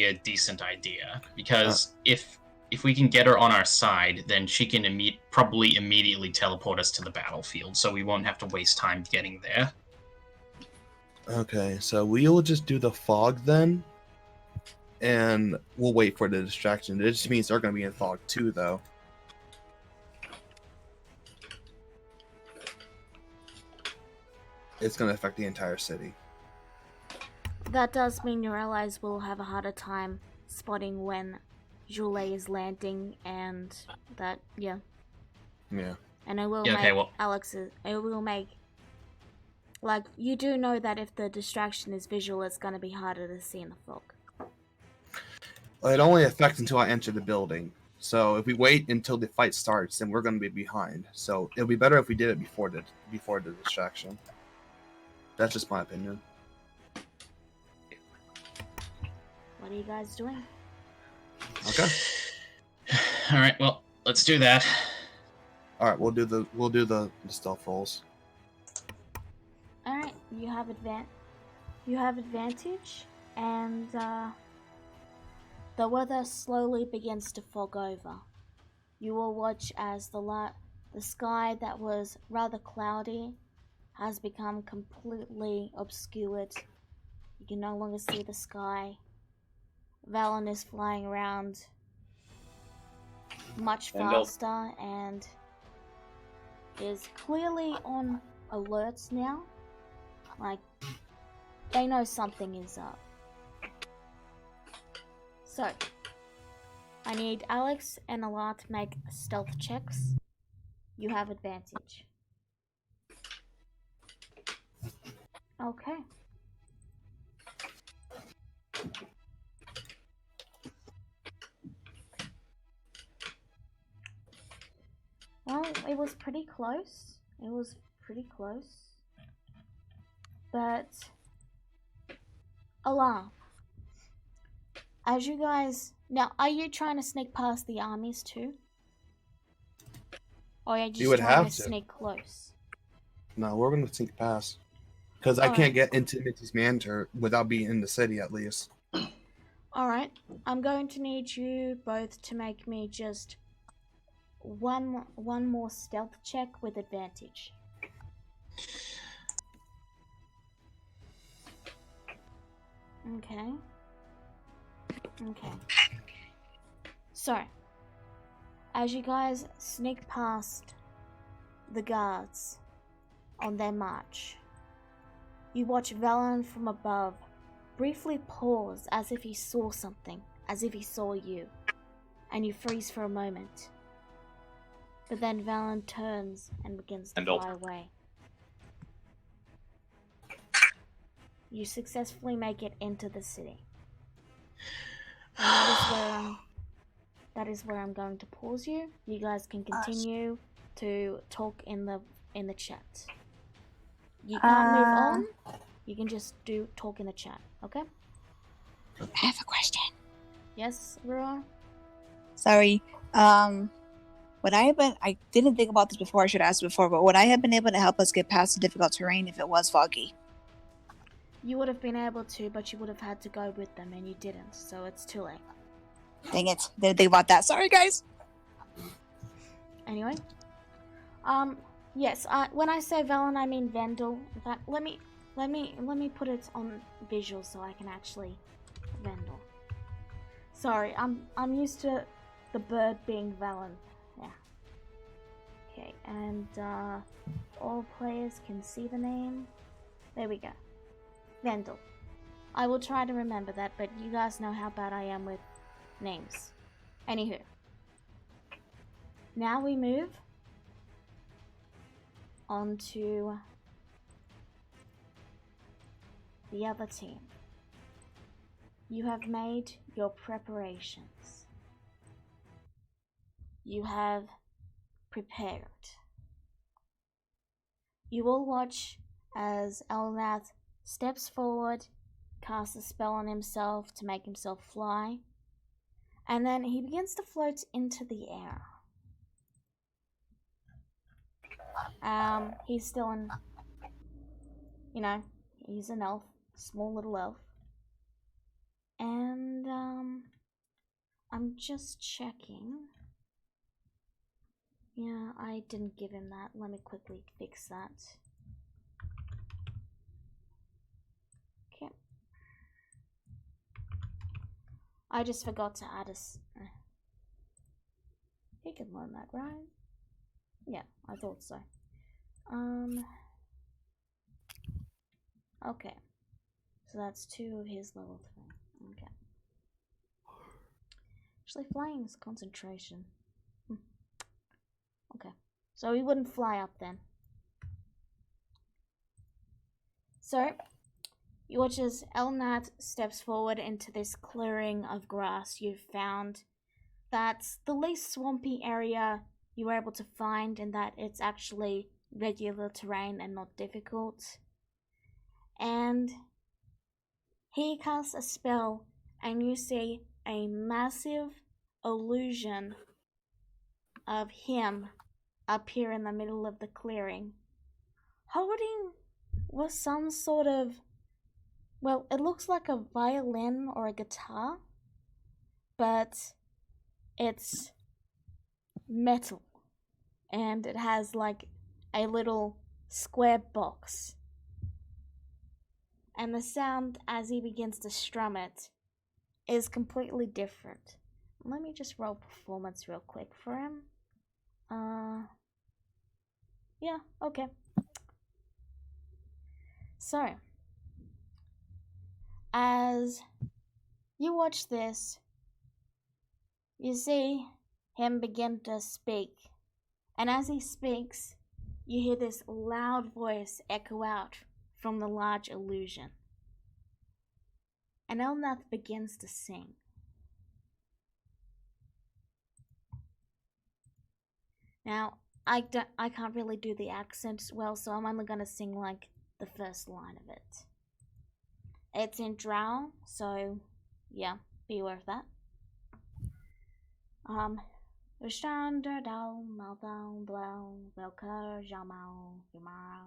a decent idea, because if we can get her on our side, then she can probably immediately teleport us to the battlefield, so we won't have to waste time getting there. Okay, so we'll just do the fog then, and we'll wait for the distraction. It just means they're going to be in fog too, though. It's going to affect the entire city. That does mean your allies will have a harder time spotting when Joulet is landing, and that, yeah. Yeah. And it will make like, you do know that if the distraction is visual, it's going to be harder to see in the fog. Well, it only affects until I enter the building. So if we wait until the fight starts, then we're going to be behind. So it'll be better if we did it before the distraction. That's just my opinion. What are you guys doing? Okay. All right. Well, let's do that. All right, we'll do the stealth rolls. All right, you have advantage, and the weather slowly begins to fog over. You will watch as the sky that was rather cloudy has become completely obscured. You can no longer see the sky. Valen is flying around much faster and is clearly on alert now. Like, they know something is up. So, I need Alex and Alar to make stealth checks. You have advantage. Okay. Well, it was pretty close. It was pretty close. But alarm. As you guys now, are you trying to sneak past the armies too? Or are you just would trying have to to. sneak close? No, we're gonna sneak past. Because I can't get into Mitzi's Manor without being in the city at least. Alright, I'm going to need you both to make me just one more stealth check with advantage. Okay. So, as you guys sneak past the guards on their march, you watch Valen from above briefly pause as if he saw something, as if he saw you, and you freeze for a moment. But then Valen turns and begins to fly away. You successfully make it into the city. And that is where I'm going to pause you. You guys can continue to talk in the chat. You can't move on. You can just talk in the chat, okay? I have a question. Yes, Rua? Sorry. Would I have been? I didn't think about this before. I should have asked before, but would I have been able to help us get past the difficult terrain if it was foggy? You would have been able to, but you would have had to go with them, and you didn't, so it's too late. Dang it! Didn't think about that. Sorry, guys. Anyway, yes. When I say Velen, I mean Vendel. In fact, let me put it on visual so I can actually Vendel. Sorry, I'm used to the bird being Velen. Yeah. Okay, and all players can see the name. There we go. Vendel. I will try to remember that, but you guys know how bad I am with names. Anywho. Now we move on to the other team. You have made your preparations. You have prepared. You all watch as Elnath steps forward, casts a spell on himself to make himself fly, and then he begins to float into the air. He's still in, he's an elf, small little elf. And, I'm just checking. Yeah, I didn't give him that. Let me quickly fix that. Okay. I just forgot to add he can learn that, right? Yeah, I thought so. Okay. So that's 2 of his level 3. Okay. Actually, flying is concentration. Okay. So he wouldn't fly up then. So, you watch as Elnat steps forward into this clearing of grass. You've found that's the least swampy area you were able to find, in that it's actually regular terrain and not difficult. And he casts a spell, and you see a massive illusion of him appear in the middle of the clearing, holding with some sort of, well, it looks like a violin or a guitar, but it's metal, and it has like a little square box, and the sound as he begins to strum it is completely different. Let me just roll performance real quick for him. Yeah, okay. So, as you watch this, you see him begin to speak. And as he speaks, you hear this loud voice echo out from the large illusion. And Elnath begins to sing. Now, I can't really do the accent well, so I'm only gonna sing like the first line of it. It's in Drow, so yeah, be aware of that. Verstander down, Maldown, Blau, Velker, Jamau, Yamara.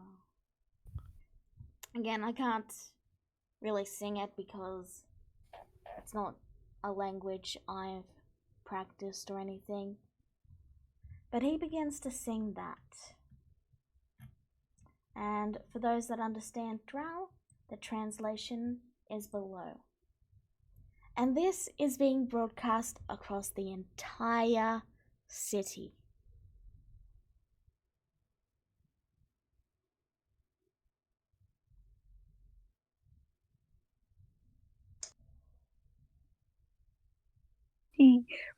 Again, I can't really sing it because it's not a language I've practiced or anything. But he begins to sing that. And for those that understand Drow, the translation is below. And this is being broadcast across the entire city.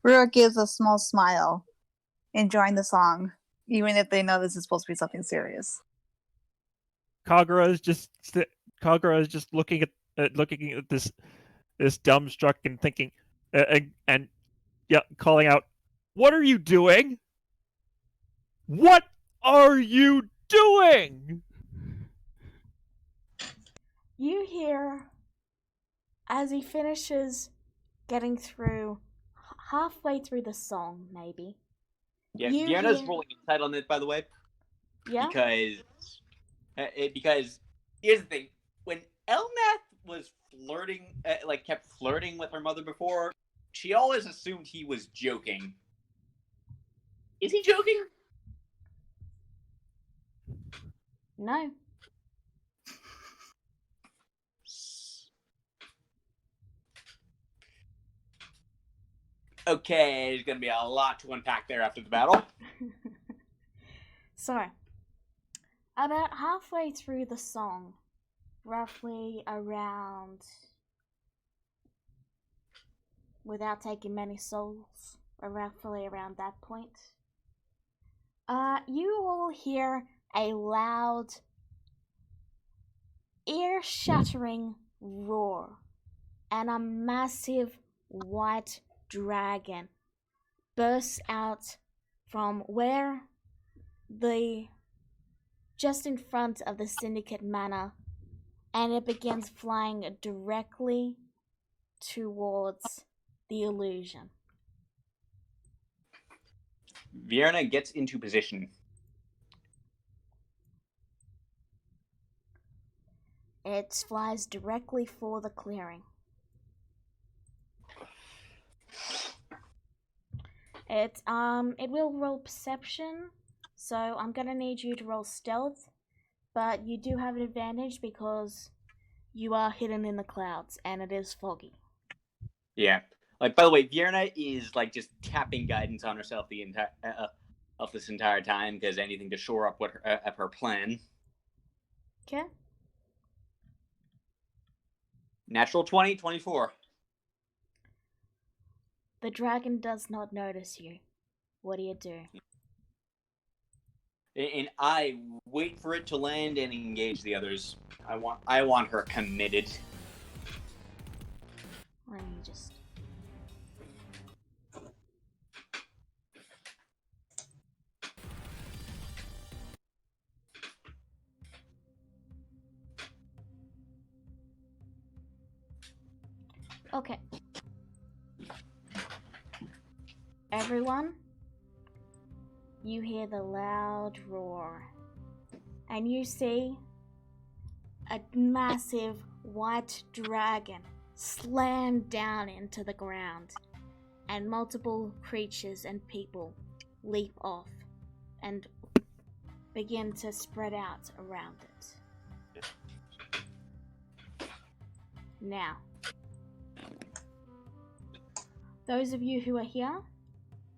Rua gives a small smile, enjoying the song, even if they know this is supposed to be something serious. Kagura is just looking at this dumbstruck and thinking, and calling out, "What are you doing? What are you doing?" You hear, as he finishes getting through, halfway through the song, maybe. Yeah, Deanna's rolling insight on it, by the way. Yeah? Because here's the thing. When Elnath was flirting, kept flirting with her mother before, she always assumed he was joking. Is he joking? No. Okay, there's gonna be a lot to unpack there after the battle. So, about halfway through the song, roughly around, without taking many souls, roughly around that point, you all hear a loud, ear-shattering roar, and a massive white dragon bursts out from just in front of the Syndicate Manor, and it begins flying directly towards the illusion. Vienna gets into position. It flies directly for the clearing. It will roll perception, so I'm gonna need you to roll stealth, but you do have an advantage because you are hidden in the clouds and it is foggy. Yeah. By the way, Vienna is just tapping guidance on herself the entire of this entire time, because anything to shore up her plan. Okay. Natural 20, 24. The dragon does not notice you. What do you do? And I wait for it to land and engage the others. I want her committed. Let me just... Okay. Everyone, you hear the loud roar, and you see a massive white dragon slam down into the ground, and multiple creatures and people leap off and begin to spread out around it. Now, those of you who are here,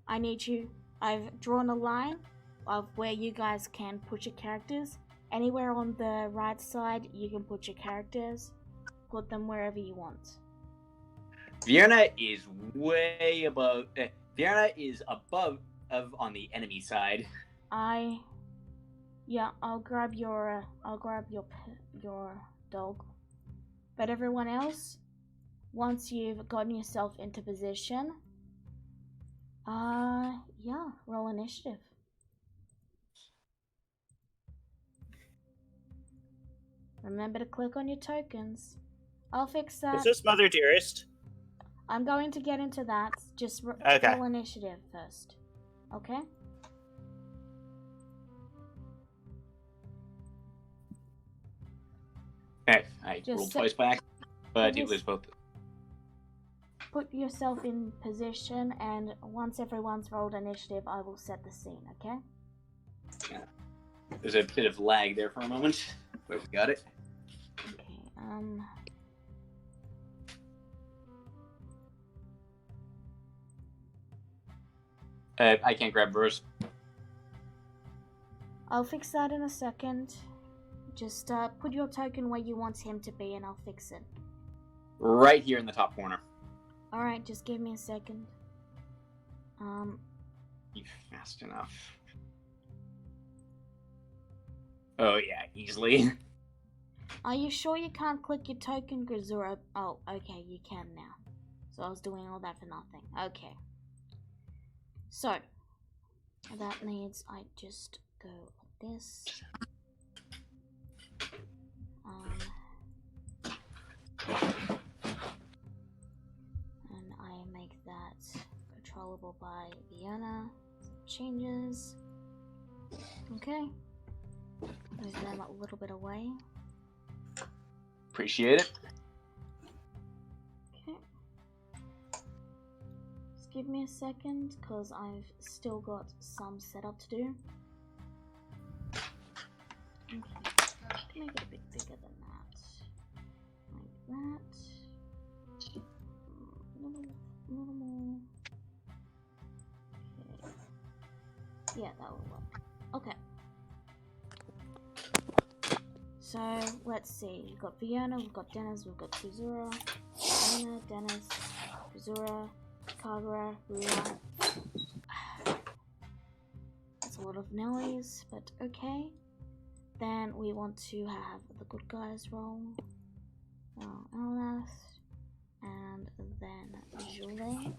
I've drawn a line of where you guys can put your characters. Anywhere on the right side, you can put your characters. Put them wherever you want. Vienna is way above. Vienna is above on the enemy side. I'll grab your dog. But everyone else, once you've gotten yourself into position, roll initiative. Remember to click on your tokens. I'll fix that. Is this Mother Dearest? I'm going to get into that. Just Okay. roll initiative first. Okay? Okay, I Just rolled sit- twice by accident, but it just- was both. Put yourself in position, and once everyone's rolled initiative, I will set the scene, okay? There's a bit of lag there for a moment, but we got it. Okay, I can't grab Bruce. I'll fix that in a second. Just put your token where you want him to be, and I'll fix it. Right here in the top corner. Alright, just give me a second. You fast enough. Oh yeah, easily. Are you sure you can't click your token, Grazura? Oh, okay, you can now. So I was doing all that for nothing. Okay. So, that means I just go like this. And I make that controllable by Vienna. Changes. Okay. Move them a little bit away. Appreciate it. Okay. Just give me a second, because I've still got some setup to do. Okay. Make it a bit bigger than that. Like that. A little more. Okay. Yeah, that will work. Okay. So, let's see. We've got Fiona, we've got Dennis, we've got Kuzura, Fiona, Dennis, Kuzura, Kagura, Rua. That's a lot of noise, but okay. Then we want to have the good guys roll. Alas. And then Julie.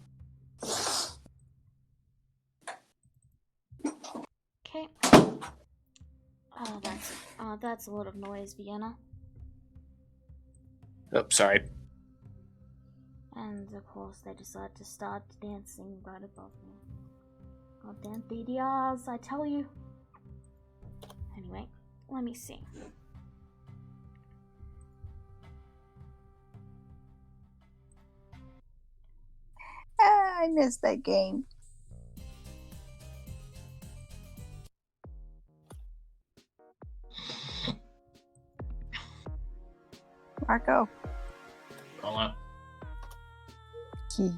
Okay. Oh, that's a lot of noise, Vienna. Oh, sorry. And of course, they decide to start dancing right above me. Goddamn DDRs, I tell you. Anyway, let me see. I missed that game. Marco. Call up. Key.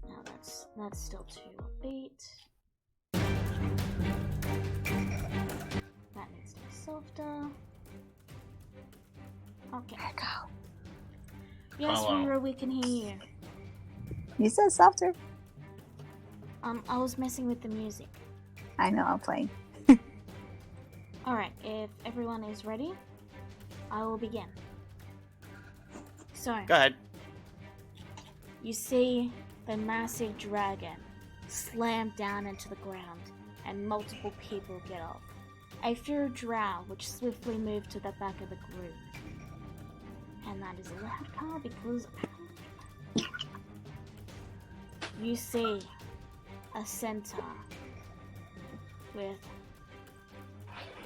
Now that's still too upbeat. That needs to be softer. Okay. Marco. Yes, Hello. Ruru, we can hear you. You said softer. I was messing with the music. I know, I'm playing. Alright, if everyone is ready, I will begin. So, Go ahead. you see the massive dragon slam down into the ground, and multiple people get off. A few drow which swiftly move to the back of the group. And that is a loud car because you see a centaur with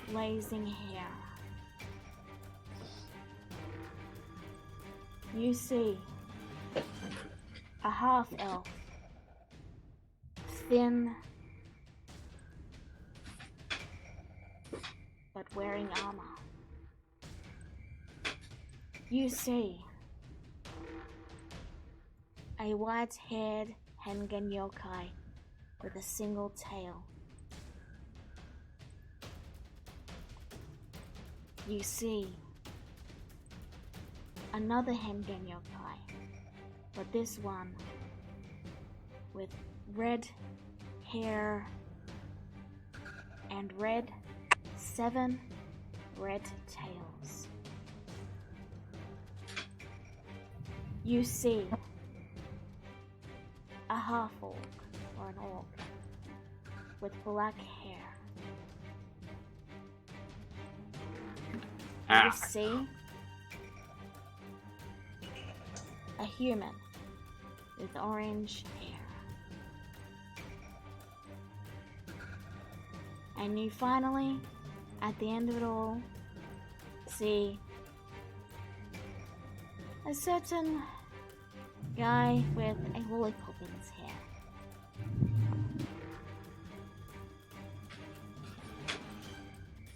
blazing hair. You see a half-elf, thin but wearing armor. You see a white-haired Hengen yokai with a single tail. You see another Hengen yokai, but this one with red hair and 7 red tails. You see a half-orc or an orc with black hair You see a human with orange hair. And you finally, at the end of it all, see a certain guy with a lollipop in his hair.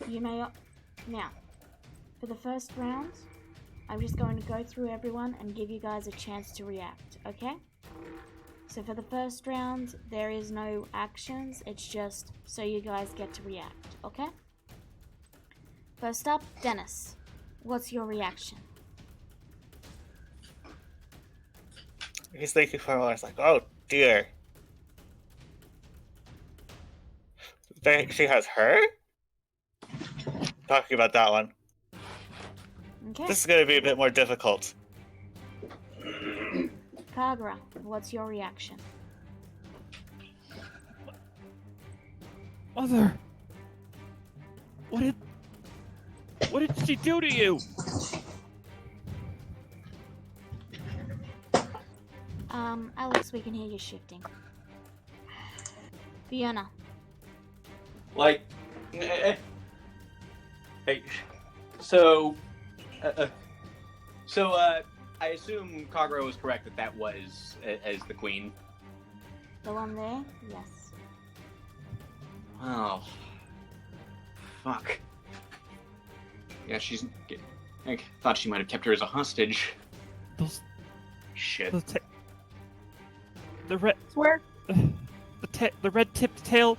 You may now, for the first round, I'm just going to go through everyone and give you guys a chance to react, okay? So for the first round, there is no actions, it's just so you guys get to react, okay? First up, Dennis. What's your reaction? He's thinking for a while. It's like, oh dear. She has her? Talking about that one. Okay. This is going to be a bit more difficult. Kagura, what's your reaction? Mother! What did she do to you? Alex, we can hear you shifting. Fiona. Like, hey, so I assume Kagura was correct that was as the queen. The one there? Yes. Oh, fuck. Yeah, I thought she might have kept her as a hostage. Those Shit. the red Swear. the red tipped tails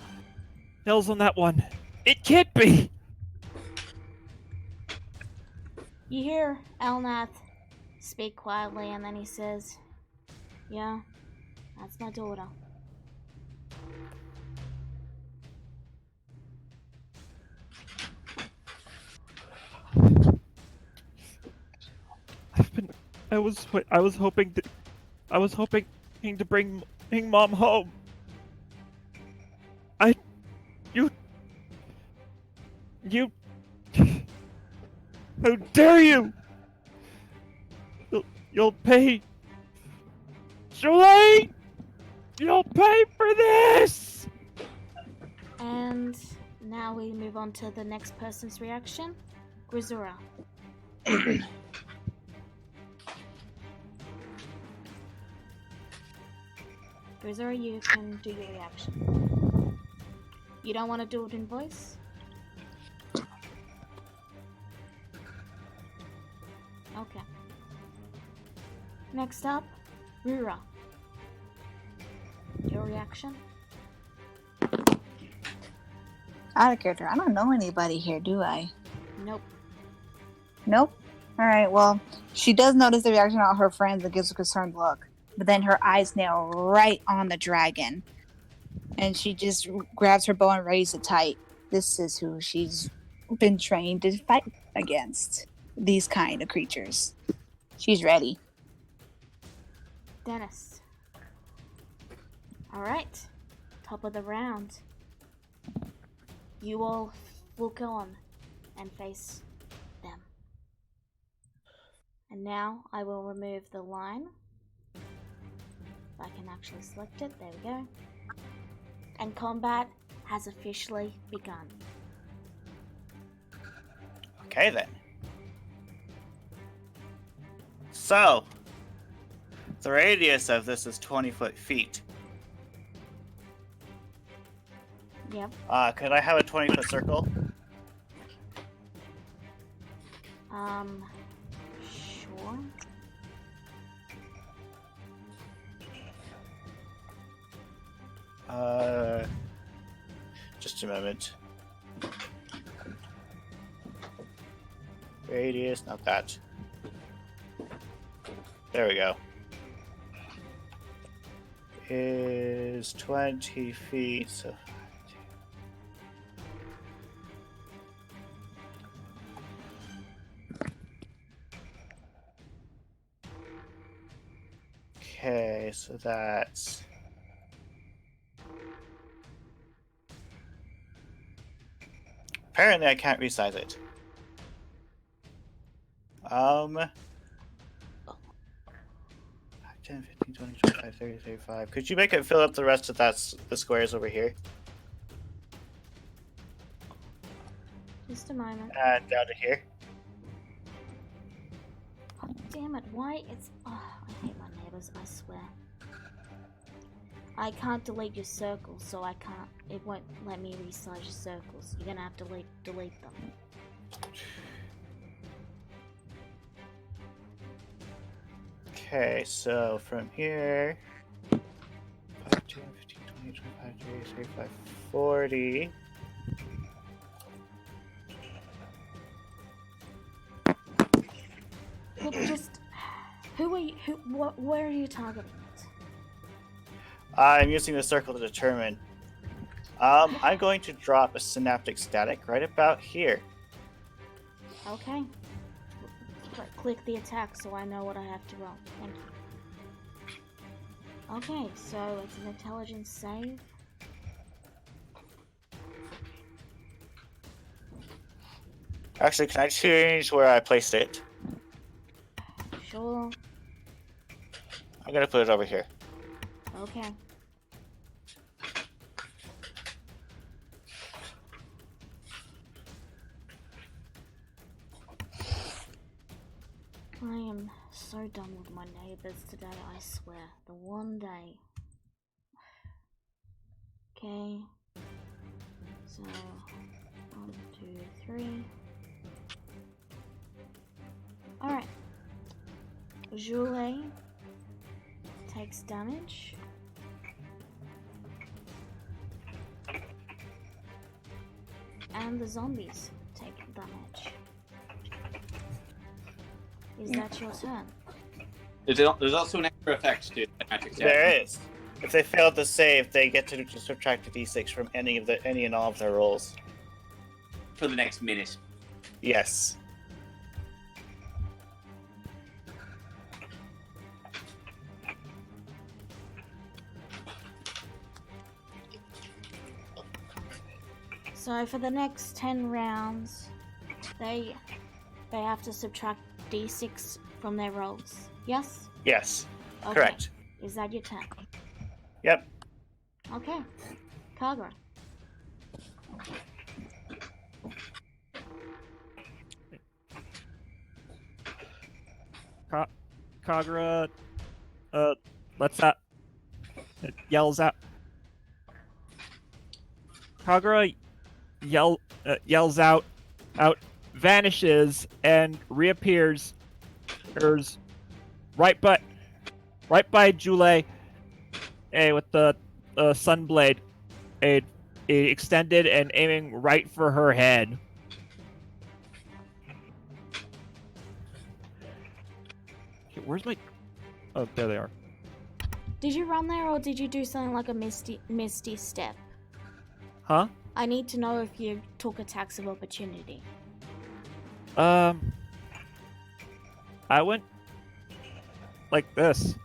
on that one. It can't be. You hear Elnath speak quietly, and then he says, "Yeah, that's my daughter." I was hoping to bring Mom home. You how dare you! You'll pay, Julie! You'll pay for this! And now we move on to the next person's reaction. Grisura. Grisura, you can do your reaction. You don't want to do it in voice? Okay. Next up, Rura. Your reaction? Out of character. I don't know anybody here, do I? Nope. Nope. Alright, well, she does notice the reaction of all her friends and gives a concerned look. But then her eyes nail right on the dragon. And she just grabs her bow and raises it tight. This is who she's been trained to fight against. These kind of creatures. She's ready. Dennis. Alright. Top of the round. You all will go on and face them. And now I will remove the line. If I can actually select it, there we go. And combat has officially begun. Okay then. So, the radius of this is 20 feet. Yep. Could I have a 20-foot circle? Sure. Just a moment. Radius, not that. There we go. Is 20 feet, so... Okay, so that's... Apparently I can't resize it. 10, 15, 20, 25, 30, 35. Could you make it fill up the rest of the squares over here? Just a moment. And down to here. Oh, damn it, why it's... Oh, I hate my neighbors, I swear. I can't delete your circles, so I can't... It won't let me resize your circles. You're gonna have to delete them. Okay, so from here... 5, 10, 15, 20, 25, 30, 35, 40... Look, just... Who are you... where are you targeting it? I'm using the circle to determine. I'm going to drop a synaptic static right about here. Okay. Click the attack so I know what I have to roll. Thank you. Okay, so it's an intelligence save. Actually, can I change where I placed it? Sure. I'm gonna put it over here. Okay. I am so done with my neighbors today, I swear. The one day. Okay. So, 1, 2, 3. Alright. Julie takes damage. And the zombies take damage. Is that your turn? There's also an extra effect to magic. There is. If they fail to save, they get to subtract a d6 from any and all of their rolls. For the next minute. Yes. So for the next 10 rounds, they have to subtract d6 from their rolls. Yes? Yes. Okay. Correct. Is that your turn? Yep. Okay. Kagura. Kagura, lets out. It yells out. Kagura yells out, vanishes, and reappears. Right by Jule, with the sunblade, extended and aiming right for her head. Okay, where's my? Oh, there they are. Did you run there or did you do something like a misty step? Huh? I need to know if you took attacks of opportunity. I went like this.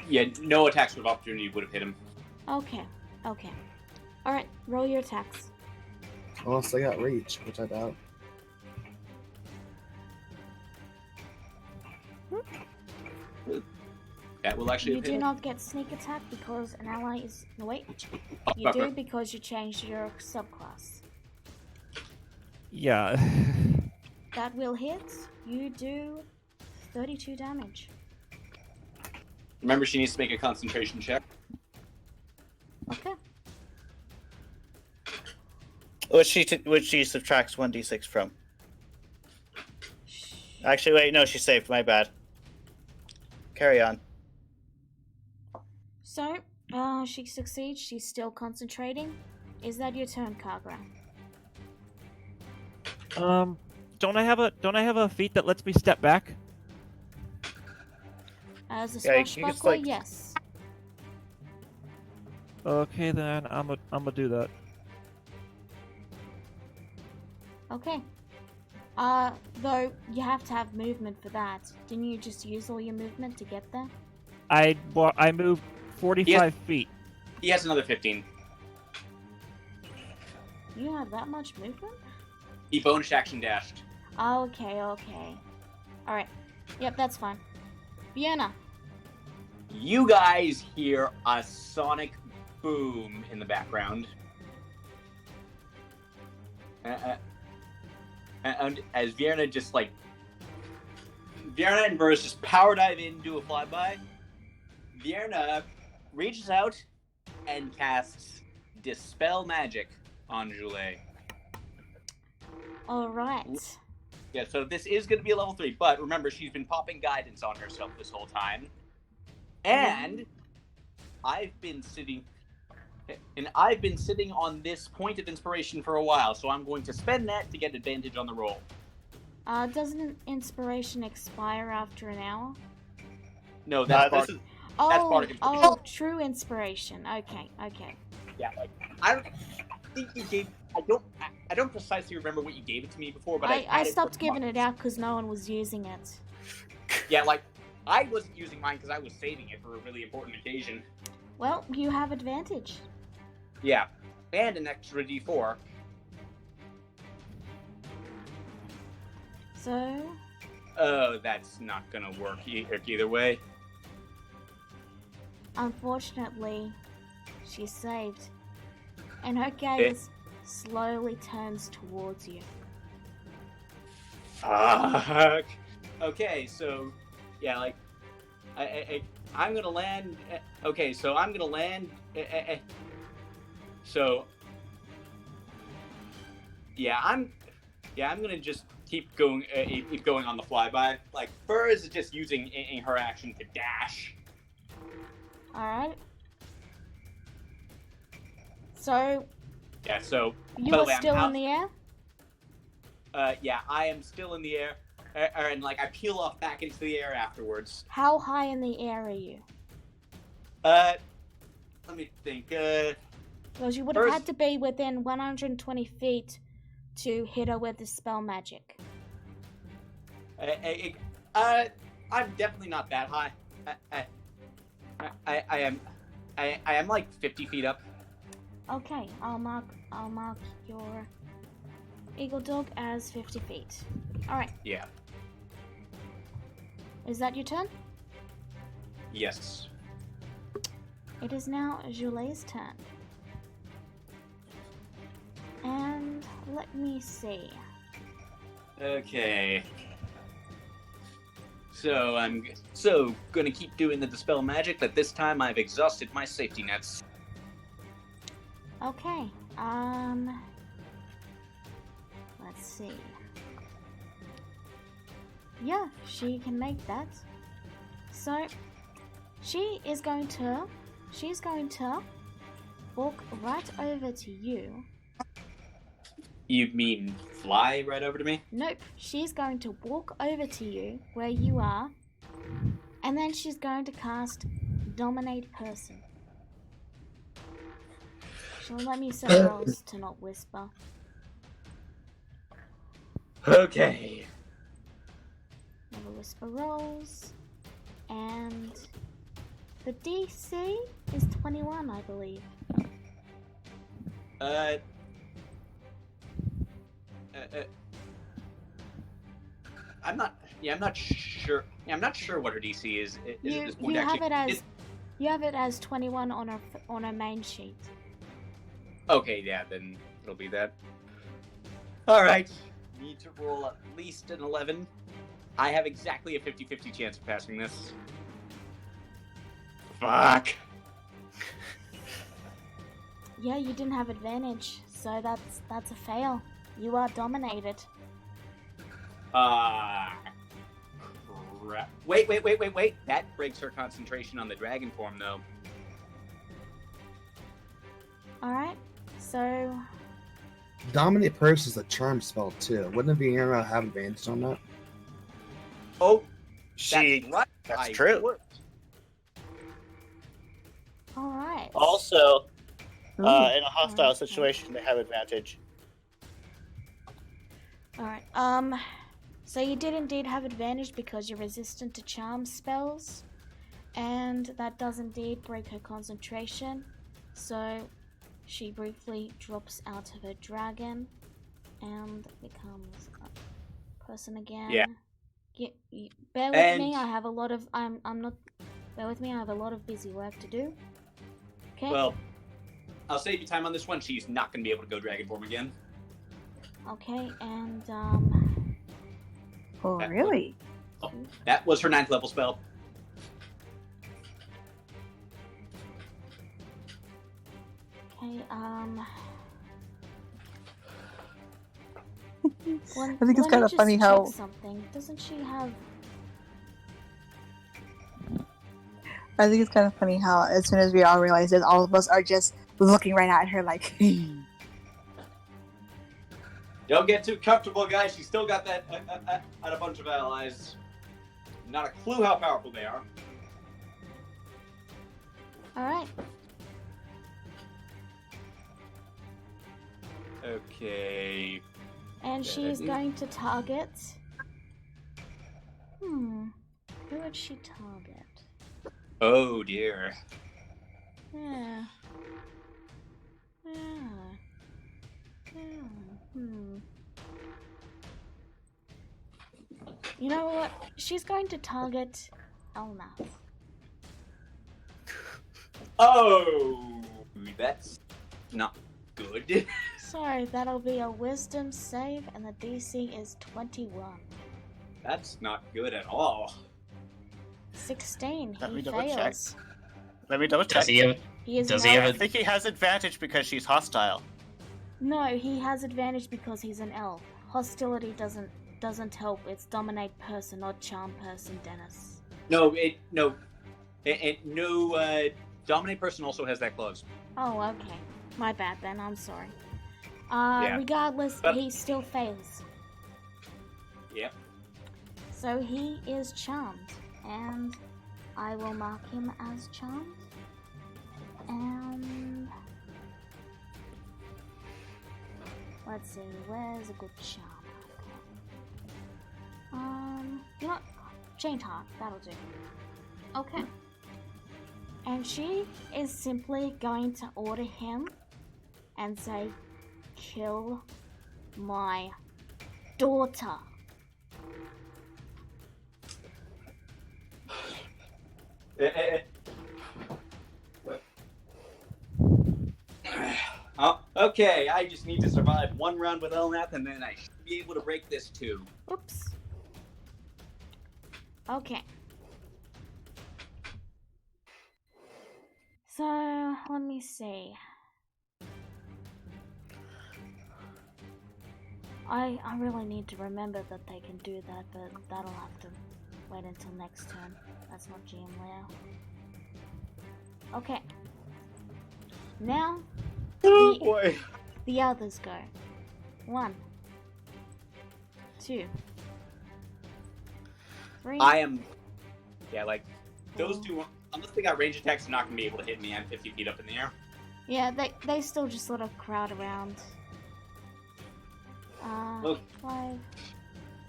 Yeah, no attacks of opportunity would have hit him. Okay. Alright, roll your attacks. Unless they got reach, which I doubt. That will actually You hit do him. not get sneak attack because an ally is... No, wait. You do because you changed your subclass. Yeah. That will hit. You do 32 damage. Remember, she needs to make a concentration check. Okay. Which she subtracts 1d6 from. Actually, wait, no, she saved. My bad. Carry on. So, she succeeds. She's still concentrating. Is that your turn, Kagura? Don't I have a feat that lets me step back? As a Yeah, you can swashbuckler, just, yes. Okay, then I'm gonna do that. Okay. Though you have to have movement for that. Didn't you just use all your movement to get there? I moved 45 feet. He has another 15. You have that much movement? He bonus action dashed. Okay. Alright. Yep, that's fine. Vienna. You guys hear a sonic boom in the background. And as Vienna just like... Vienna and Burrs just power dive in, do a flyby. Vienna reaches out and casts Dispel Magic on Joulet. Alright. Yeah, so this is going to be a level 3, but remember, she's been popping guidance on herself this whole time. And I've been sitting on this point of inspiration for a while, so I'm going to spend that to get advantage on the roll. Doesn't inspiration expire after an hour? No, that's this is bardic inspiration. Oh, true inspiration. Okay. Yeah, like I don't think you gave. I don't precisely remember what you gave it to me before, but I stopped giving it out because no one was using it. Yeah, like I wasn't using mine because I was saving it for a really important occasion. Well, you have advantage. Yeah, and an extra D4. So. Oh, that's not gonna work either way. Unfortunately, she's saved, and her gaze slowly turns towards you. Fuck. Okay, so yeah, like I'm gonna land. Okay, so I'm gonna land. So I'm gonna just keep going on the flyby. Like Furs is just using her action to dash. Alright. So. Yeah, so. You are still in the air? Yeah, I am still in the air. And like I peel off back into the air afterwards. How high in the air are you? Let me think. Because you would have had to be within 120 feet to hit her with the spell magic. I'm definitely not that high. I am like 50 feet up. Okay, I'll mark your Eagle Dog as 50 feet. Alright. Yeah. Is that your turn? Yes. It is now Joulet's turn. And let me see. Okay. So I'm gonna keep doing the dispel magic, but this time I've exhausted my safety nets. Okay. Let's see. Yeah, she can make that. So she's going to walk right over to you. You mean fly right over to me? Nope, she's going to walk over to you where you are, and then she's going to cast Dominate Person. She'll let me set rolls to not whisper. Okay. Never whisper rolls. And the DC is 21, I believe. I'm not sure. Yeah, I'm not sure what her DC is. Is at this point you actually? You have it as 21 on her main sheet. Okay, yeah, then it'll be that. All right. Need to roll at least an 11. I have exactly a 50-50 chance of passing this. Fuck. Yeah, you didn't have advantage, so that's a fail. You are dominated. Crap. Wait. That breaks her concentration on the dragon form, though. Alright, so... Dominate Person is a charm spell, too. Wouldn't Vienna have advantage on that? Oh, that's true. Alright. Also, in a hostile situation, they have advantage. Alright, so you did indeed have advantage because you're resistant to charm spells, and that does indeed break her concentration, so she briefly drops out of her dragon and becomes a person again. Yeah. Bear with me. And- I have a lot of. I'm not. Bear with me. I have a lot of busy work to do. Okay. Well, I'll save you time on this one. She's not going to be able to go dragon form again. Okay, and Oh, That really? That was her 9th level spell. okay, I think it's kind of funny how something. Doesn't she have? I think it's kind of funny how as soon as we all realize it, all of us are just looking right at her like. Don't get too comfortable, guys. She's still got that and a bunch of allies. Not a clue how powerful they are. All right. Okay. And she's going to target. Who would she target? Oh dear. Yeah. You know what? She's going to target Elnath. Oh, that's not good. So that'll be a wisdom save, and the DC is 21. That's not good at all. 16. Let He me double check. fails. Let me double check. Does he have? He is Does an he have elf. I think he has advantage because she's hostile. No, he has advantage because he's an elf. Hostility doesn't help. It's dominate person, not charm person, Dennis. No. Dominate person also has that clause. Oh, okay. My bad then. I'm sorry. Yeah. Regardless, But- he still fails. Yep. So he is charmed, and I will mark him as charmed. And let's see, where's a good charm? You know what? Chain Heart, that'll do. Okay. And she is simply going to order him and say, kill my daughter. Oh, okay, I just need to survive one round with Elnath, and then I should be able to break this too. Oops. Okay. So, let me see. I really need to remember that they can do that, but that'll have to wait until next turn. That's not GM layout. Okay. Now, Oh boy. the others go. 1, 2, 3. Those two, unless they got range attacks, they're not going to be able to hit me. I'm 50 feet up in the air. Yeah, they still just sort of crowd around. Oh.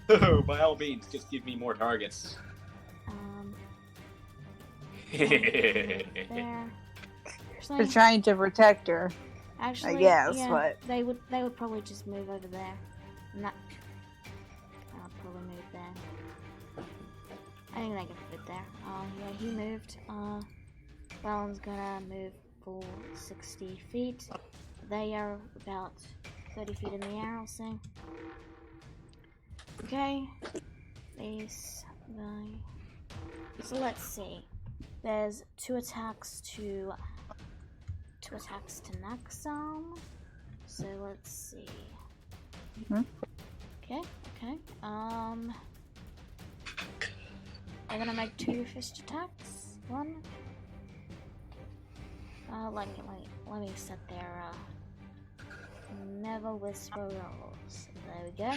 5. By all means, just give me more targets. There. They're trying to protect her. Actually, I guess, yeah, but they would probably just move over there. And that, I'll probably move there. I think they can fit there. Yeah, he moved. Balon's gonna move for 60 feet. They are about 30 feet in the air, I'll say. Okay. So let's see. There's 2 attacks to Naxxam. So let's see. Okay. I'm gonna make 2 fist attacks. 1. Let me set their Never Whisper rolls. There we go.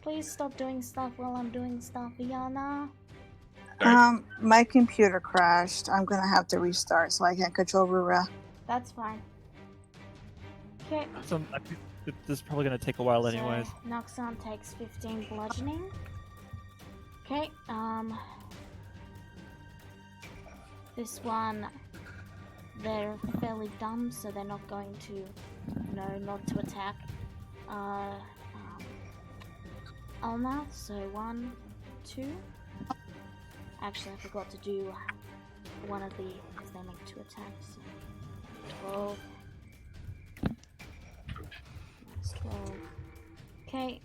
Please stop doing stuff while I'm doing stuff, Iana. My computer crashed. I'm gonna have to restart so I can't control Rura. That's fine. Okay. So this is probably gonna take a while, anyways. So, Naxxam takes 15 bludgeoning. Okay, this one they're fairly dumb, so they're not going to know not to attack Elnath. So 1, 2. Actually, I forgot to do one of the, because they make 2 attacks. So 12. That's 12. Okay,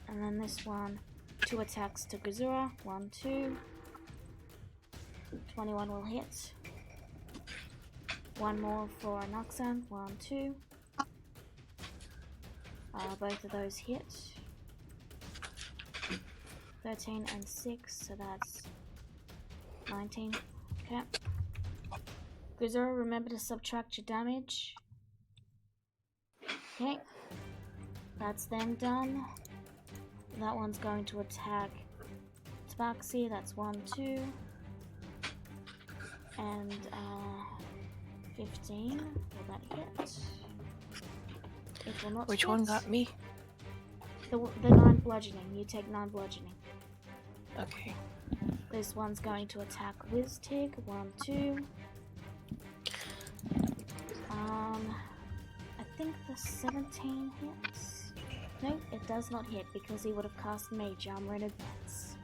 and then this one, 2 attacks to Gazura. 1, 2. 21 will hit. 1 more for Noxan. 1, 2. Both of those hit. 13 and 6, so that's 19. Okay. Gazura, remember to subtract your damage. Okay. That's them done. That one's going to attack Tabaxi. That's 1, 2. And 15. Will that hit? It will not Which hit. one got me? The 9 bludgeoning. You take 9 bludgeoning. Okay. This one's going to attack Wiztig. 1, 2. I think the 17 hits. Nope, it does not hit because he would have cast Mage Armor in advance.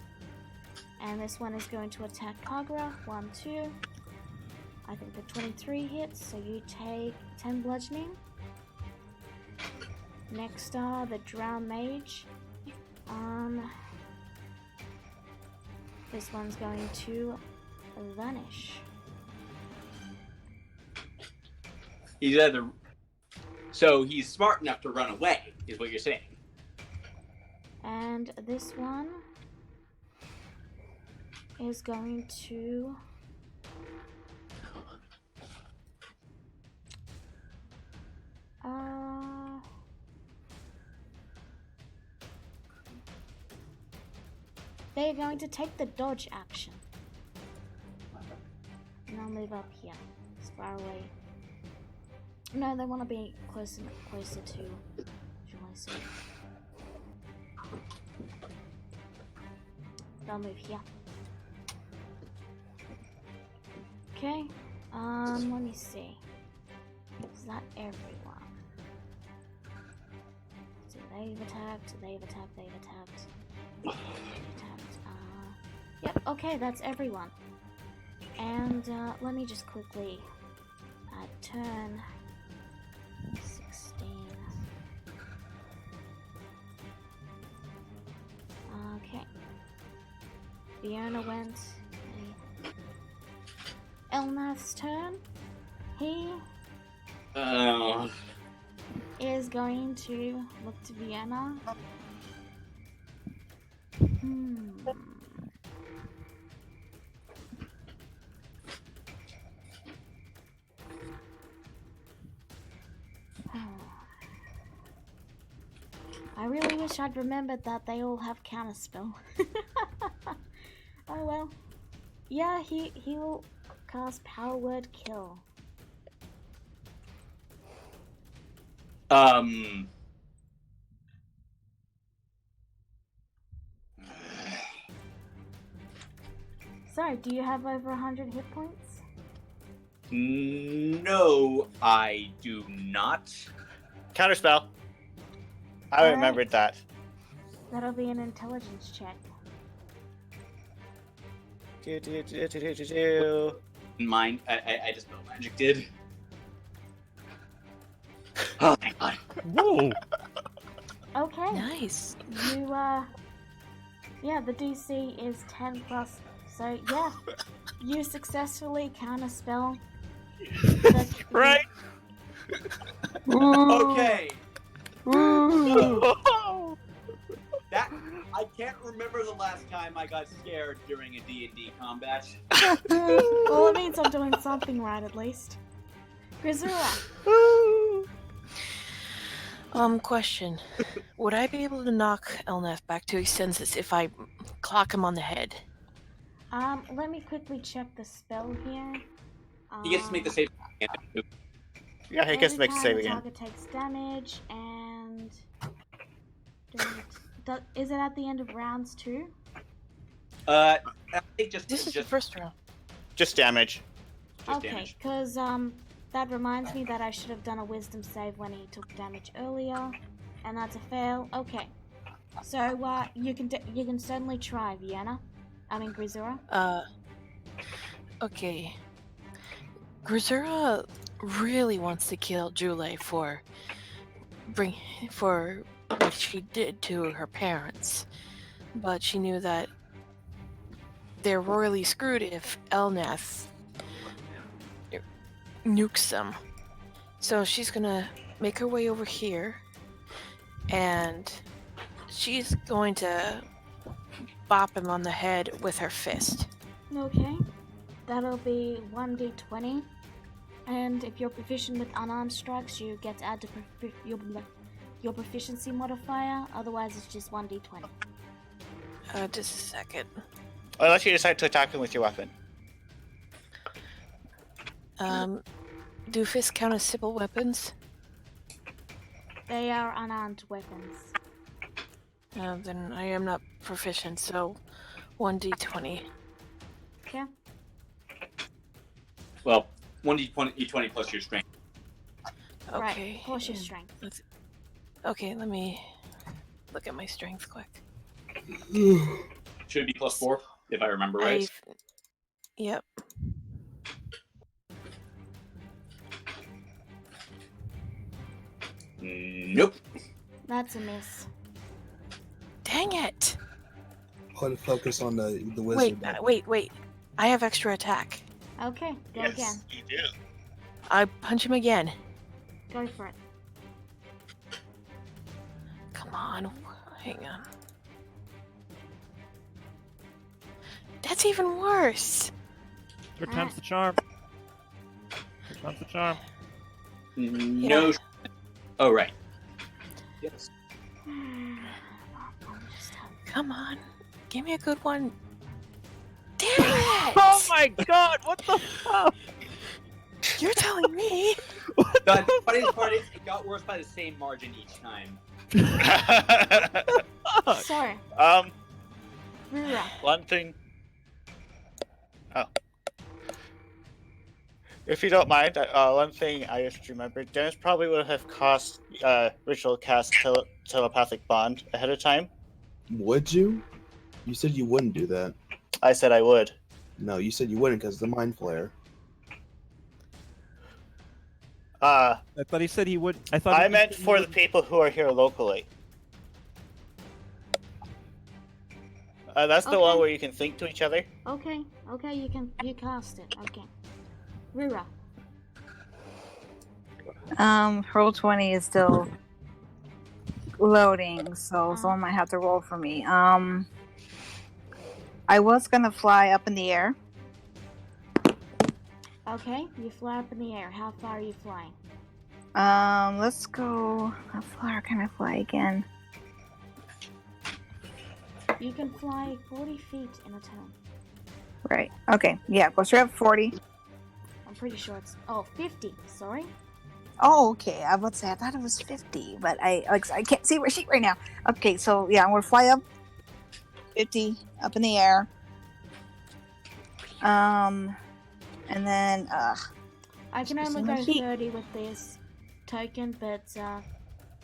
And this one is going to attack Kagura. 1, 2. I think the 23 hits, so you take 10 bludgeoning. Next are the Drow Mage. This one's going to vanish. He's either... So he's smart enough to run away, is what you're saying. And this one is going to... They're going to take the dodge action. And I'll move up here, as far away. No, they want to be closer to... Shall I say? They'll move here. Okay. Let me see. Is that everyone? So they've attacked, they've attacked, they've attacked. They've attacked. Yep, okay, that's everyone. And let me just quickly turn 16. Okay. Fiona went. Elnath's turn. He is going to look to Vienna. I really wish I'd remembered that they all have counterspell. Oh well. Yeah, he will cast Power Word Kill. Sorry, do you have over 100 hit points? No, I do not. Counterspell. I remembered that. That'll be an intelligence check. Mine, I just know magic did. Oh my god. Whoa! Okay. Nice. You, yeah, the DC is 10 plus, so yeah, you successfully counterspell. Right? Okay. That I can't remember the last time I got scared during a D&D combat. Well, it means I'm doing something right at least. Grisura. Question. Would I be able to knock Elnath back to his senses if I clock him on the head? Let me quickly check the spell here. He gets to make the save. Yeah, he gets to make a save the again. Target takes damage, and is it at the end of rounds too? I think just This is the first round. Just damage. Just Okay, damage. because that reminds me that I should have done a wisdom save when he took damage earlier, and that's a fail. Okay, so you can certainly try, Vienna. I mean Grisura. Okay. Grisura really wants to kill Jule for what she did to her parents, but she knew that they're royally screwed if Elnath nukes them. So she's gonna make her way over here, and she's going to bop him on the head with her fist. Okay, that'll be 1d20, and if you're proficient with unarmed strikes, you get to add to your proficiency modifier. Otherwise, it's just 1d20. Just a second. Unless you decide to attack him with your weapon. Do fists count as simple weapons? They are unarmed weapons. Then I am not proficient, so 1d20. Okay. Well, 1d20 plus your strength. Okay. Right, plus your strength. Okay, let me look at my strength quick. Should it be plus 4, if I remember right? Yep. Nope. That's a miss. Dang it! Put a focus on the wizard. Wait. I have extra attack. Okay, go Yes, again. you do. I punch him again. Go for it. Come on, hang on. That's even worse. Third time's the charm. Third time's the charm. No. Oh, right. Yes. Come on, give me a good one. Damn it! Oh my god, what the fuck? You're telling me? The funniest part is it got worse by the same margin each time. So, Rura. One thing. Oh. If you don't mind, one thing I just remembered, Dennis probably would have cost Ritual Cast Telepathic Bond ahead of time. Would you? You said you wouldn't do that. I said I would. No, you said you wouldn't because of the Mind Flare. I thought he said he would. I meant for the people who are here locally. That's the one where you can think to each other. Okay, you cast it. Okay. Rura. Roll 20 is still loading, so someone might have to roll for me. I was gonna fly up in the air. Okay, you fly up in the air. How far are you flying? Let's go. How far can I fly again? You can fly 40 feet in a turn. Right. Okay. Yeah, go straight up 40. I'm pretty sure it's 50. Sorry. Oh, okay. I would say I thought it was 50, but I can't see my sheet right now. Okay, so yeah, I'm gonna fly up 50 up in the air. And then I can only go 30 with this token, but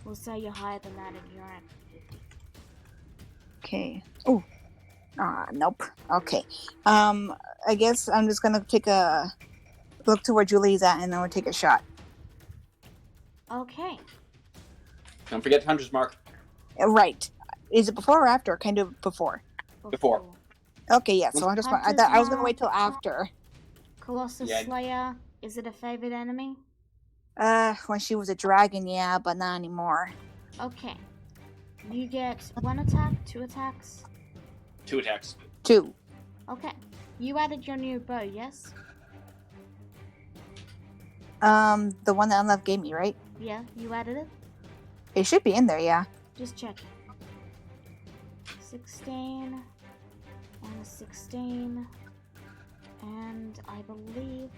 we'll say you're higher than that if you're at 50. Okay. Oh. Nope. Okay. I guess I'm just gonna take a look to where Julie's at, and then we'll take a shot. Okay. Don't forget Hunter's Mark. Right. Is it before or after? Can I do it before? Before. Okay, yeah. So I thought I was gonna wait till after. Colossus Slayer. Is it a favorite enemy? When she was a dragon, yeah, but not anymore. Okay. You get 1 attack, 2 attacks. 2 attacks. 2. Okay. You added your new bow, yes? The one that Unleft gave me, right? Yeah, you added it? It should be in there, yeah. Just check. 16 and a 16, and I believe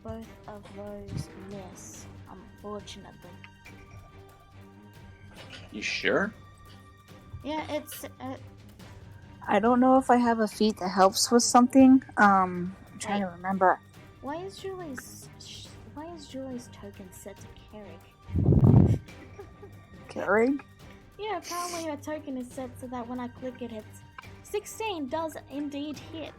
both of those miss, unfortunately. You sure? Yeah, it's I don't know if I have a feat that helps with something. I'm trying to remember. Why is is Julie's token set to Carrick? Carrig? Yeah, apparently her token is set so that when I click it, hits. 16 does indeed hit.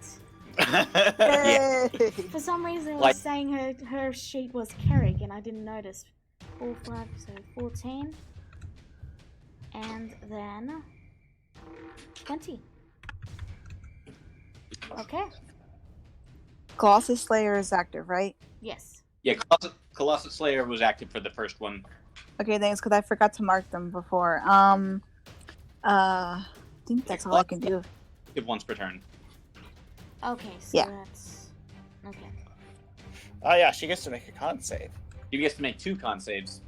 Yay! For some reason, it Like- was saying her sheet was Carrick, and I didn't notice. 4, 5, so 14. And then 20. Okay. Colossus Slayer is active, right? Yes. Yeah, Colossus Slayer was active for the first one. Okay, thanks, because I forgot to mark them before. I think that's all I can do. Active once per turn. Okay, so Yeah. that's okay. Oh yeah, she gets to make a con save. You get to make 2 con saves.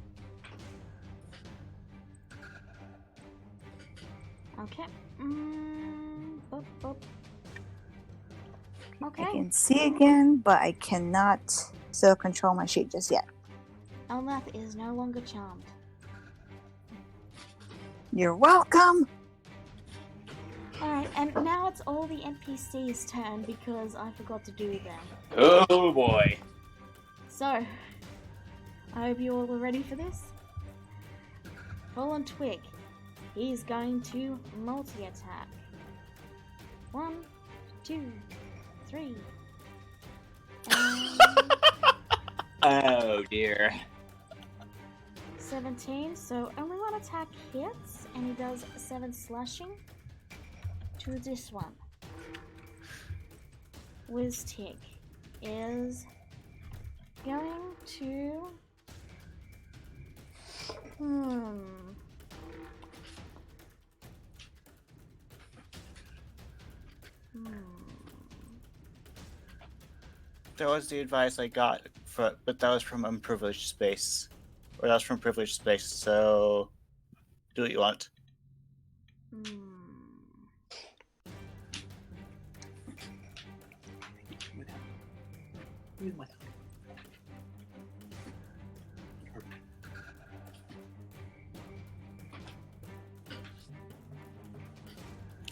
Okay. Boop. I Okay. can see again, but I cannot still control my sheet just yet. Elnath is no longer charmed. You're welcome! Alright, and now it's all the NPCs' turn because I forgot to do them. Oh boy. So, I hope you all are ready for this. Fallen Twig. He's going to multi-attack. 1, 2, 3. And Oh dear. 17, so only one attack hits, and he does 7 slashing to this one. Wiztig is going to... That was the advice I got, but that was from unprivileged space. Or that was from privileged space, so do what you want.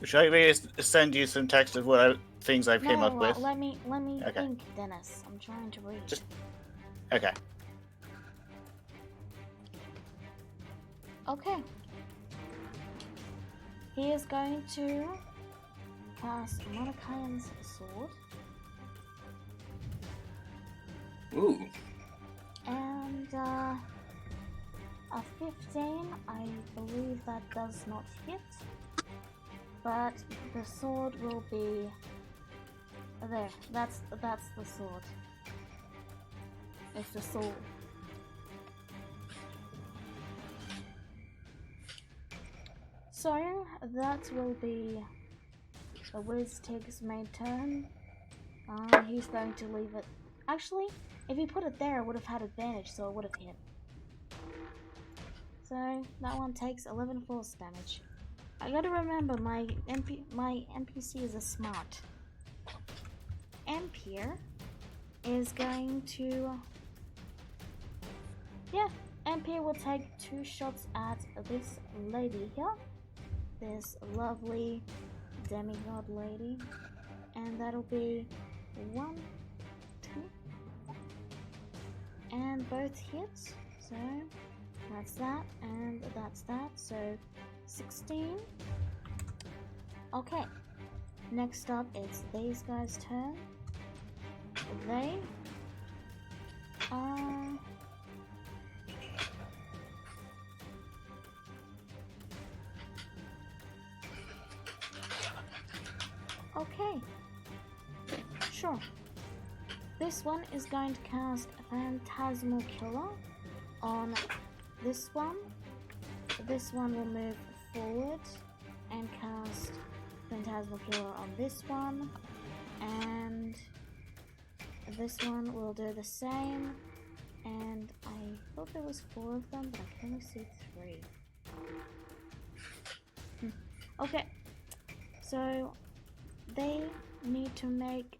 Should I maybe send you some text of things I've came up with? Let me Okay. think, Dennis. I'm trying to read. Okay. Okay. He is going to cast Mordecai's sword. Ooh. And a 15, I believe that does not hit. But the sword will be there. That's the sword. It's the sword. So that will be the Wiztig's main turn. He's going to leave it. Actually, if he put it there, it would have had advantage, so it would have hit. So that one takes 11 force damage. I gotta remember my NPC is smart. Ampere is going to... Yeah, Ampere will take 2 shots at this lady here. This lovely demigod lady. And that'll be 1, 2. And both hits. So that's that and that's that. So 16. Okay. Next up, it's these guys' turn. They are... Okay. Sure. This one is going to cast Phantasmal Killer on this one. This one will move forward and cast Phantasmal Killer on this one. And this one will do the same. And I thought there was 4 of them, but I can only see 3. Okay. So they need to make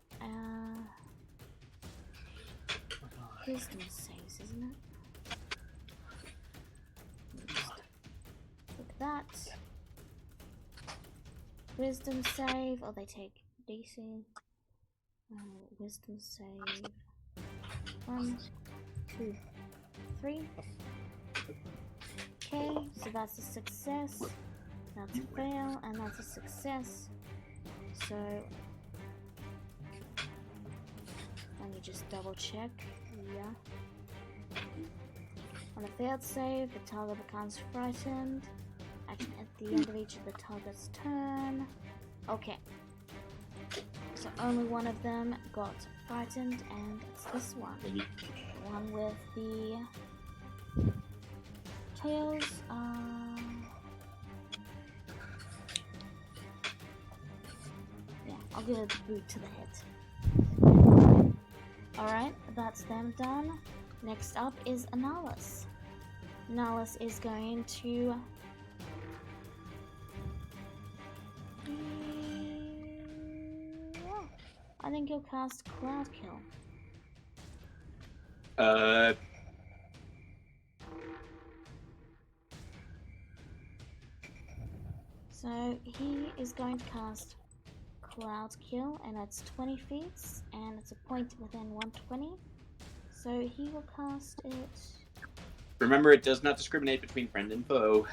wisdom saves, isn't it? Look at that. Wisdom save. Oh, they take DC. Wisdom save. 1, 2, 3. Okay, so that's a success. That's a fail, and that's a success. So let me just double check. Yeah. On a failed save, the target becomes frightened. Action at the end of each of the target's turn. Okay. So only one of them got frightened, and it's this one. The one with the tails. Yeah, I'll give it a boot to the head. Alright, that's them done. Next up is Analis. Analis is going to... I think he'll cast Cloud Kill. So he is going to cast Cloud Kill, and it's 20 feet, and it's a point within 120. So he will cast it. Remember, it does not discriminate between friend and foe.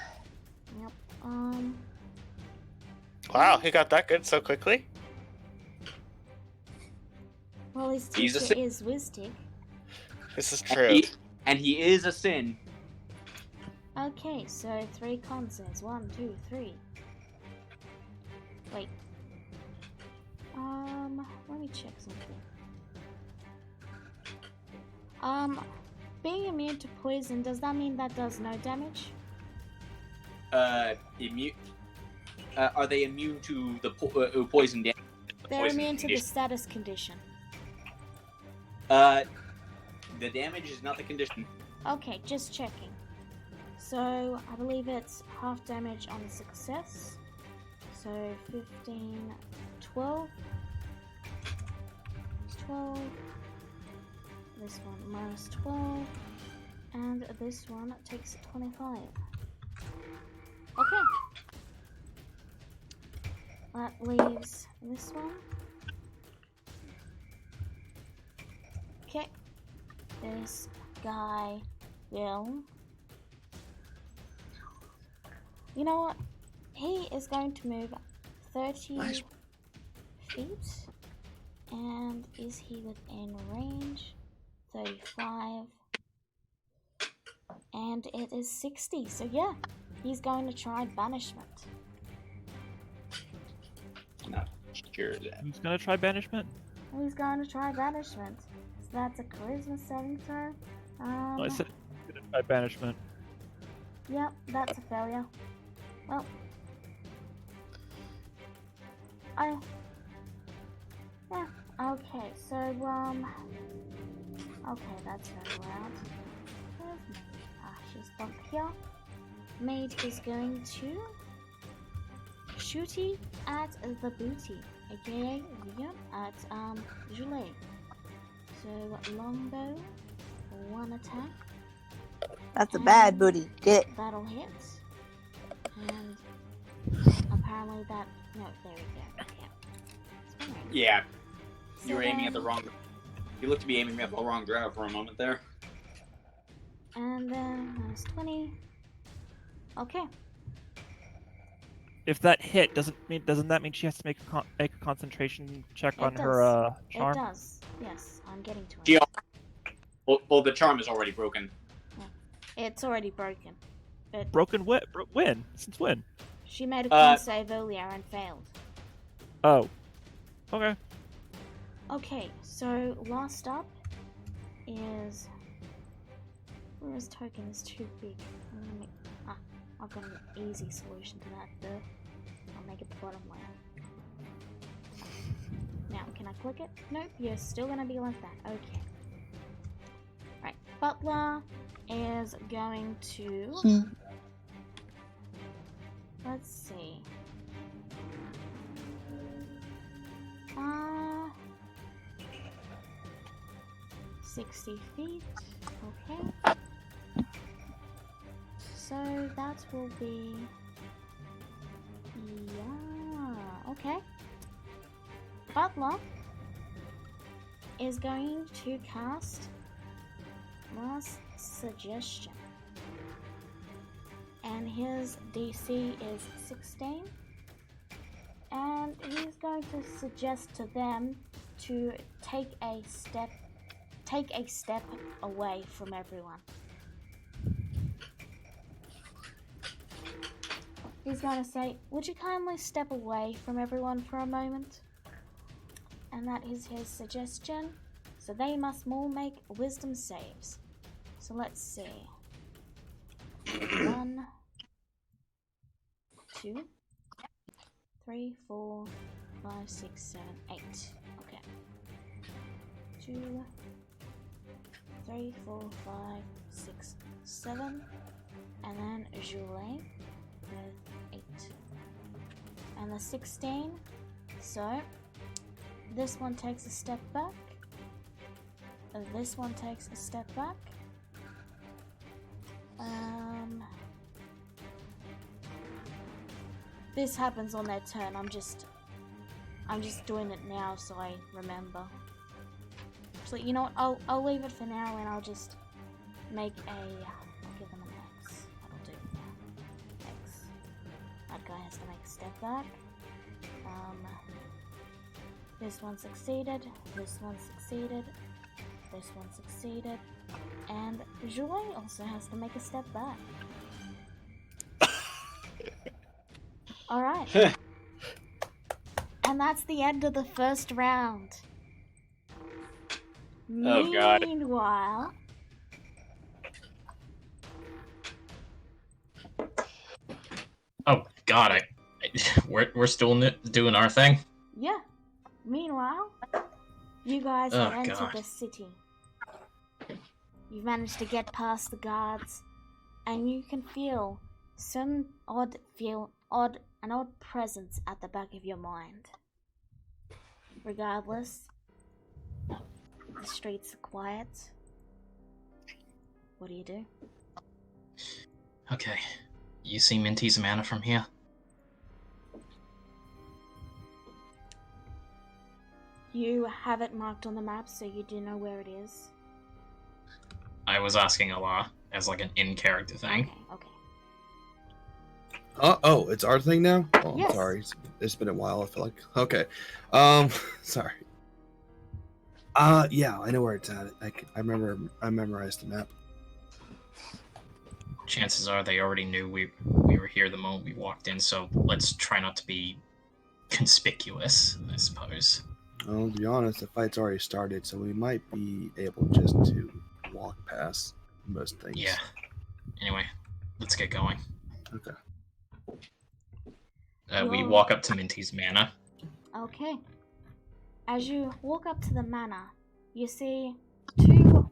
Yep. Wow, he got that good so quickly. Well, his He's a teacher sin. is Wistig. This is true. And he is a sin. Okay, so 3 consoles. 1, 2, 3. Wait. Let me check something. Being immune to poison, does that mean that does no damage? Immune. Are they immune to the poison damage? They're Poison immune to the condition. status condition. The damage is not the condition. Okay, just checking. So, I believe it's half damage on success. So, 15, 12. 12. This one minus 12. And this one takes 25. Okay. That leaves this one. Okay. This guy will... You know what? He is going to move 30 feet. And is he within range? 35. And it is 60. So yeah, he's going to try banishment. Not sure of that. Who's gonna try banishment? He's going to try banishment. So that's a charisma saving throw. I said he's gonna try banishment. Yep, that's a failure. Well, yeah, okay, so, okay, that's very loud. Where's Maid? Ah, she's up here. Maid is going to shooty at the booty, aka at, Julie. So, longbow, 1 attack. That's a bad booty. Get. That'll hit. And apparently that... No, there we go. Yeah. Yeah. So You were aiming then- at the wrong... You looked to be aiming at the wrong draw for a moment there. And then minus 20. Okay. If that hit, doesn't that mean she has to make a concentration check on her charm? It does. Yes, I'm getting to it. She... Well, the charm is already broken. It's already broken. But Broken when? Since when? she made a con save earlier and failed. Oh. Okay. Okay, so last up is... Where's token is too big. I've got an easy solution to that though. I'll make it the bottom layer. Now, can I click it? Nope, you're still gonna be like that. Okay. Right, Butler is going to... Let's see. 60 feet. Okay. So that will be... Yeah, okay. Butler is going to cast last suggestion. And his DC is 16. And he's going to suggest to them to take a step away from everyone. He's going to say, would you kindly step away from everyone for a moment? And that is his suggestion. So they must all make wisdom saves. So let's see. 1, 2, 3, 4, 5, 6, 7, 8. Okay. 2, 3, 4, 5, 6, 7. And then Julie with 8. And the 16. So this one takes a step back. This one takes a step back. This happens on their turn. I'm just doing it now so I remember. So you know what? I'll leave it for now and I'll just make I'll give them an X. That'll do for now. X. That guy has to make a step back. This one succeeded. This one succeeded. This one succeeded. And Joy also has to make a step back. Alright. And that's the end of the first round. Oh, God. Meanwhile... Oh God, we're still doing our thing. Yeah. Meanwhile, you guys Oh, have entered God. the city. You've managed to get past the guards, and you can feel an odd presence at the back of your mind. Regardless, the streets are quiet. What do you do? Okay, you see Minty's Manor from here? You have it marked on the map, so you do know where it is. I was asking Allah as like an in-character thing. Okay. Oh, it's our thing now? Oh, Yes. I'm sorry. It's been a while, I feel like. Okay. Sorry. Yeah, I know where it's at. I memorized the map. Chances are they already knew we were here the moment we walked in, so let's try not to be conspicuous, I suppose. Well, to be honest, the fight's already started, so we might be able just to walk past most things. Yeah. Anyway, let's get going. Okay. We You're- walk up to Minty's Manor. Okay. As you walk up to the manor, you see two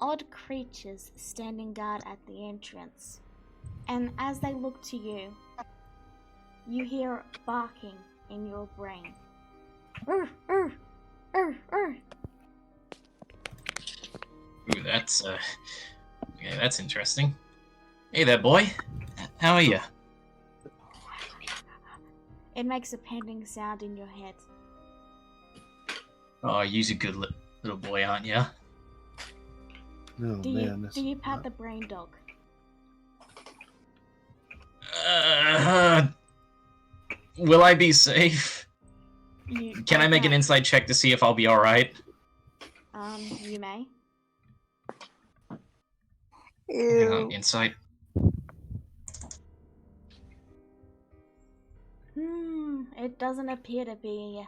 odd creatures standing guard at the entrance. And as they look to you, you hear barking in your brain. Urgh. Ooh, that's interesting. Hey there, boy. How are you? It makes a panting sound in your head. Oh, you're a good little boy, aren't you? Oh, Do man. you, do you pat the brain dog? Will I be safe? Can I make an Okay. insight check to see if I'll be alright? You may. Hang on, insight. It doesn't appear to be,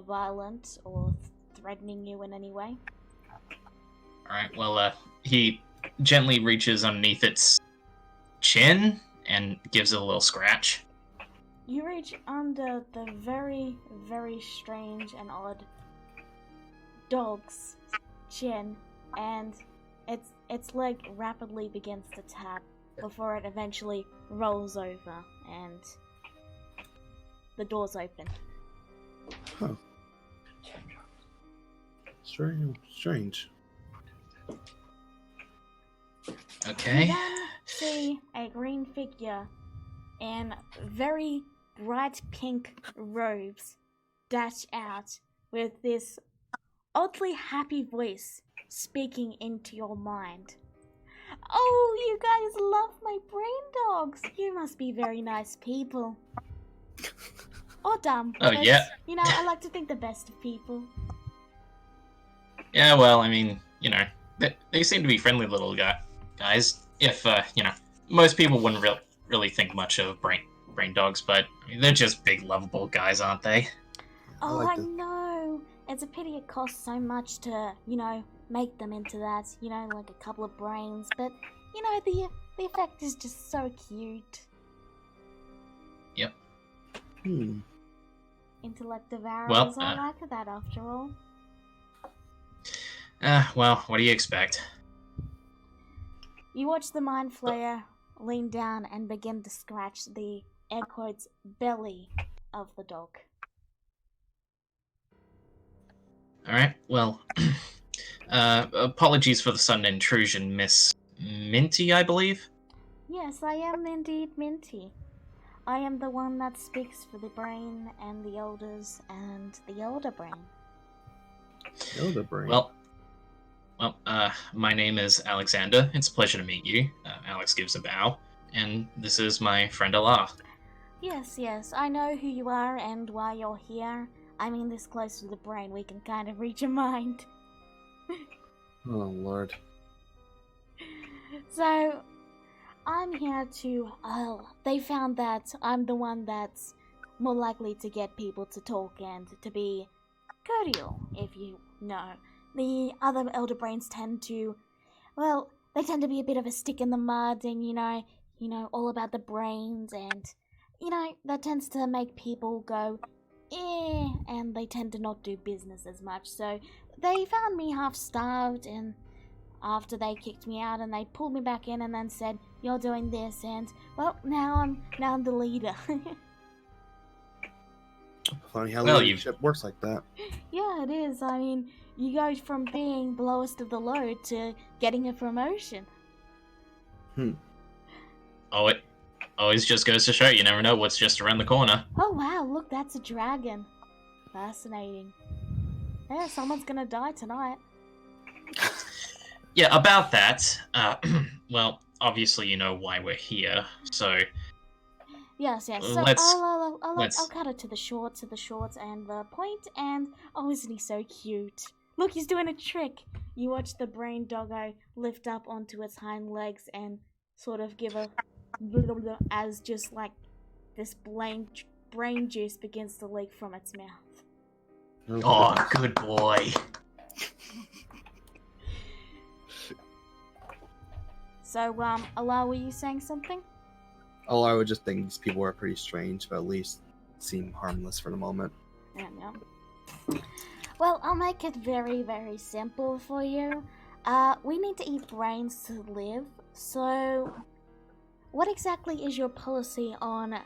violent or threatening you in any way. Alright, well, he gently reaches underneath its chin and gives it a little scratch. You reach under the very, very strange and odd dog's chin, and its leg rapidly begins to tap before it eventually rolls over and the doors open. Huh. Strange. Okay. You then see a green figure in very bright pink robes dash out with this oddly happy voice speaking into your mind. Oh, you guys love my brain dogs. You must be very nice people. Or dumb. Oh, but, yeah. You know, I like to think the best of people. Yeah, well, I mean, you know, they seem to be friendly little guys. If, you know, most people wouldn't really think much of brain dogs, but I mean, they're just big, lovable guys, aren't they? Oh, I know. It's a pity it costs so much to, you know, make them into that, you know, like a couple of brains. But, you know, the effect is just so cute. Yep. Intellect devourers Well, are like that after all. Well, what do you expect? You watch the Mind Flayer lean down and begin to scratch the, air quotes, belly of the dog. Alright, well, apologies for the sudden intrusion, Miss Minty, I believe? Yes, I am indeed Minty. I am the one that speaks for the brain and the elders and the elder brain. Elder brain. Well, my name is Alexander. It's a pleasure to meet you. Alex gives a bow. And this is my friend Alar. Yes, I know who you are and why you're here. I mean, this close to the brain, we can kind of read your mind. Oh, Lord. So, I'm here to, they found that I'm the one that's more likely to get people to talk and to be cordial, if you know. The other elder brains tend to, well, they tend to be a bit of a stick in the mud and, you know, all about the brains and, you know, that tends to make people go, and they tend to not do business as much. So they found me half-starved, and after they kicked me out and they pulled me back in and then said, you're doing this, and, well, now I'm the leader. Funny how Well, leadership works like that. Yeah, it is. I mean, you go from being the lowest of the low to getting a promotion. Oh, it always just goes to show you never know what's just around the corner. Oh wow, look, that's a dragon. Fascinating. Yeah, someone's gonna die tonight. Yeah, about that, well, obviously you know why we're here, so... Yes. So I'll cut it to the short and the point, and oh, isn't he so cute? Look, he's doing a trick. You watch the brain doggo lift up onto its hind legs and sort of give a blah, blah, as just like this brain juice begins to leak from its mouth. Oh, good boy. So, Alar, were you saying something? Oh, I would just think these people are pretty strange, but at least seem harmless for the moment. Yeah. Well, I'll make it very, very simple for you. We need to eat brains to live, so what exactly is your policy on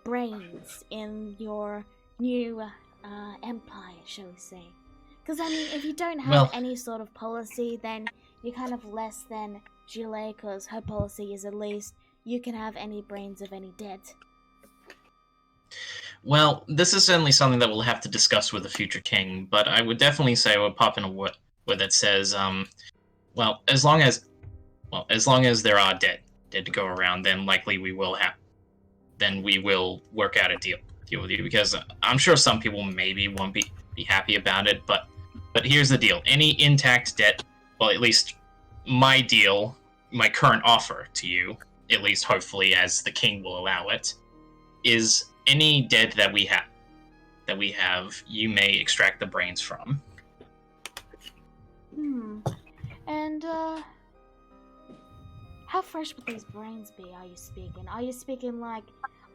brains in your new empire, shall we say? Because, I mean, if you don't have any sort of policy, then you're kind of less than Gillet, because her policy is at least you can have any brains of any dead. Well, this is certainly something that we'll have to discuss with the future king, but I would definitely say I would pop in a word that says, well, as long as there are dead to go around, then likely we will work out a deal with you, because I'm sure some people maybe won't be happy about it, but here's the deal. Any intact dead, well, at least my deal, my current offer to you, at least hopefully as the king will allow it, is any dead that we have, you may extract the brains from. And, how fresh would these brains be, are you speaking? Are you speaking like,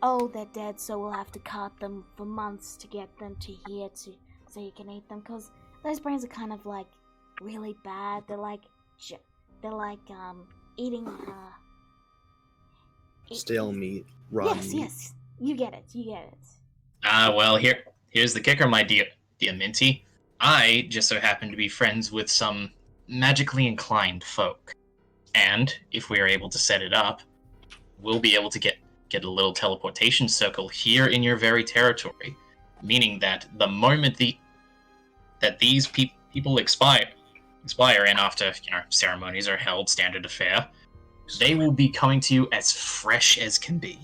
oh, they're dead, so we'll have to cart them for months to get them to here so you can eat them? Because those brains are kind of, like, really bad. They're like eating, stale meat, raw meat. Yes. You get it. Well, here's the kicker, my dear Minty. I just so happen to be friends with some magically inclined folk. And if we are able to set it up, we'll be able to get a little teleportation circle here in your very territory. Meaning that the moment that these people expire, expire, and after ceremonies are held, standard affair, they will be coming to you as fresh as can be.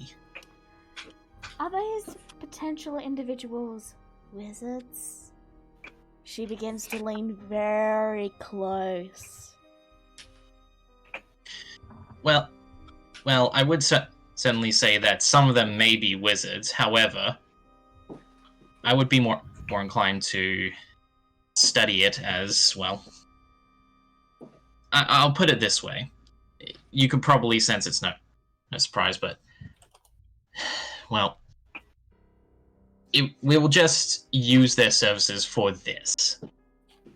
Are these potential individuals wizards? She begins to lean very close. Well, I would certainly say that some of them may be wizards. However, I would be more inclined to study it as, well, I'll put it this way. You could probably sense it's no surprise, but, well, we will just use their services for this.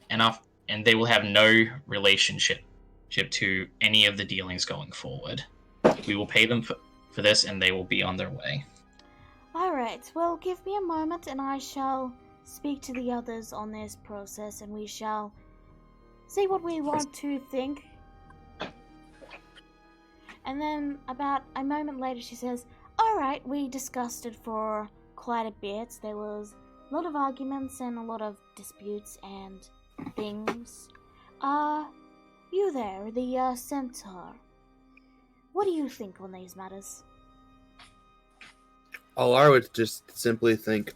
And they will have no relationship to any of the dealings going forward. We will pay them for this, and they will be on their way. Alright, well, give me a moment and I shall speak to the others on this process, and we shall see what we want to think. And then, about a moment later, she says, alright, we discussed it for quite a bit. There was a lot of arguments and a lot of disputes and things. You there, the centaur. What do you think on these matters? Oh, I would just simply think,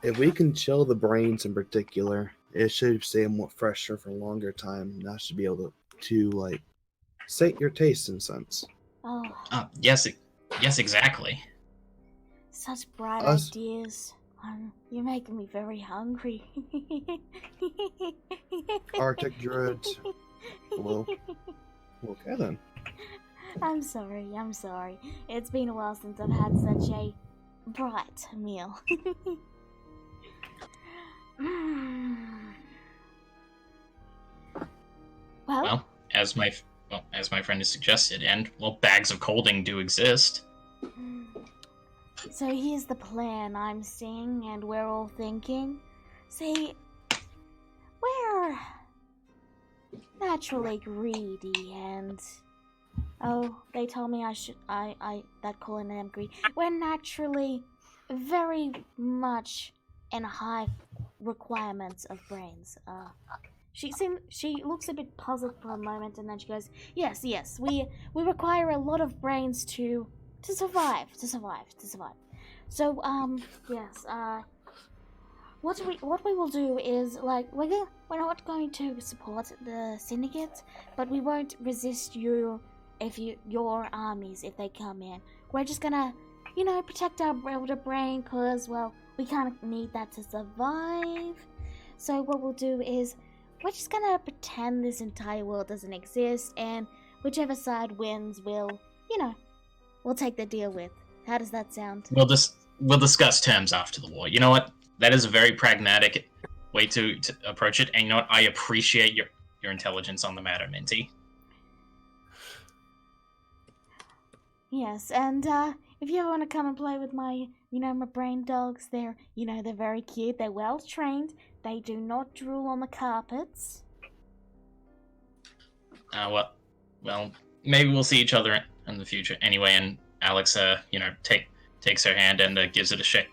if we can chill the brains in particular, it should stay more fresher for a longer time. That should be able to like, sate your taste in a sense. Oh. Yes, exactly. Such bright ideas. You're making me very hungry. Arctic Druid. Well, okay then. I'm sorry. It's been a while since I've had such a bright meal. Well, as my friend has suggested, and bags of colding do exist. So here's the plan I'm seeing, and we're all thinking. See, we're naturally greedy, and they told me that calling them greedy. We're naturally very much in high requirements of brains. She looks a bit puzzled for a moment, and then she goes, yes, we require a lot of brains to survive. So, yes, what we will do is, like, we're not going to support the syndicate, but we won't resist your armies if they come in. We're just gonna, protect our elder brain, cause, well, we kind of need that to survive. So what we'll do is, we're just gonna pretend this entire world doesn't exist, and whichever side wins, we'll take the deal with. How does that sound? We'll discuss terms after the war. You know what? That is a very pragmatic way to approach it, and you know what? I appreciate your intelligence on the matter, Minty. Yes, and if you ever want to come and play with my brain dogs, they're very cute. They're well trained. They do not drool on the carpets. Well, maybe we'll see each other in the future. Anyway, and Alex, takes her hand and gives it a shake.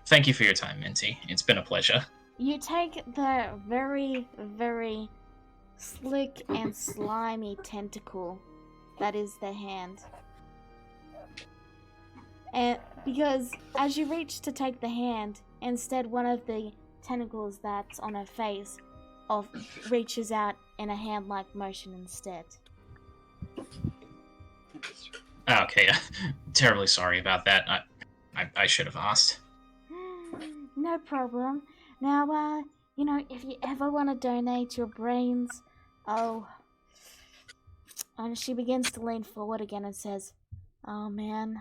Thank you for your time, Minty. It's been a pleasure. You take the very, very slick and slimy tentacle that is the hand. And because as you reach to take the hand, instead one of the tentacles that's on her face reaches out in a hand-like motion instead. Okay, terribly sorry about that. I should have asked. No problem. Now, if you ever want to donate your brains, and she begins to lean forward again and says, oh man,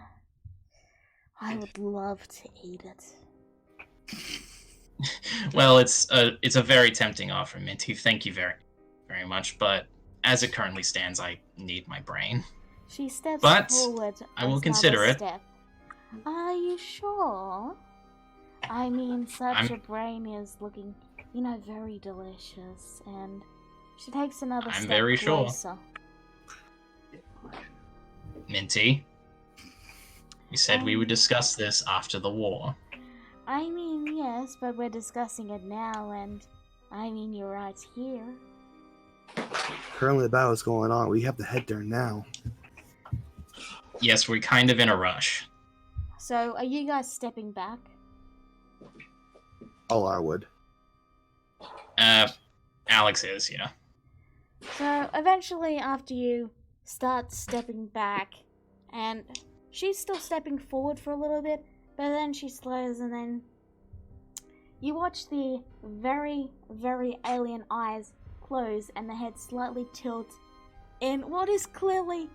I would love to eat it. Well, it's a very tempting offer, Minty. Thank you very, very much, but as it currently stands, I need my brain. She steps forward. I will consider it. Step. Are you sure? I mean, such a brain is looking, very delicious, and she takes another step. I'm very closer. Sure. Minty, we said we would discuss this after the war. I mean, yes, but we're discussing it now, and I mean, you're right here. Currently, the battle is going on. We have to head there now. Yes, we're kind of in a rush. So, are you guys stepping back? Alar would. Alex is, yeah. So, eventually, after you start stepping back, and she's still stepping forward for a little bit, but then she slows, and then you watch the very, very alien eyes close and the head slightly tilt in what is clearly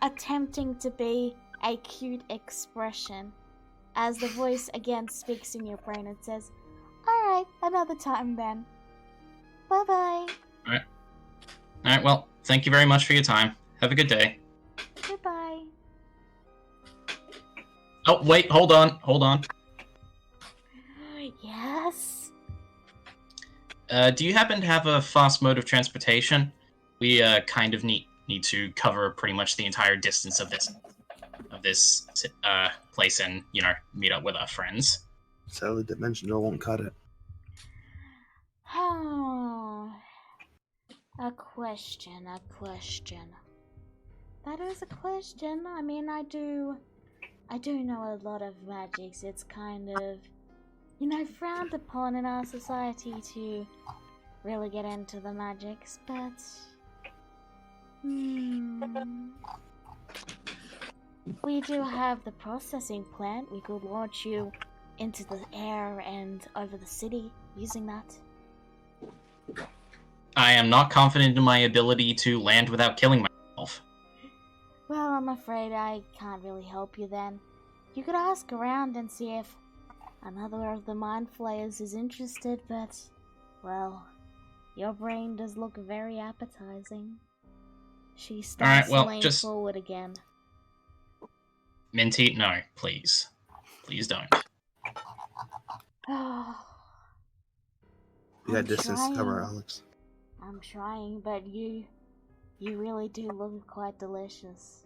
attempting to be a cute expression, as the voice again speaks in your brain and says, "Alright, another time then. Bye-bye." Alright, well, thank you very much for your time. Have a good day. Goodbye. Oh, wait, hold on. Yes? Do you happen to have a fast mode of transportation? We kind of need to cover pretty much the entire distance of this place and, meet up with our friends. Sadly, Dimensional won't cut it. A question. That is a question. I mean, I do know a lot of magics. It's kind of, frowned upon in our society to really get into the magics, but we do have the processing plant. We could launch you into the air and over the city using that. I am not confident in my ability to land without killing myself. Well, I'm afraid I can't really help you then. You could ask around and see if another of the Mind Flayers is interested, but, well, your brain does look very appetizing. She starts to lean forward again. Minty, no, please. Please don't. You got distance to cover, Alex. I'm trying, but you really do look quite delicious.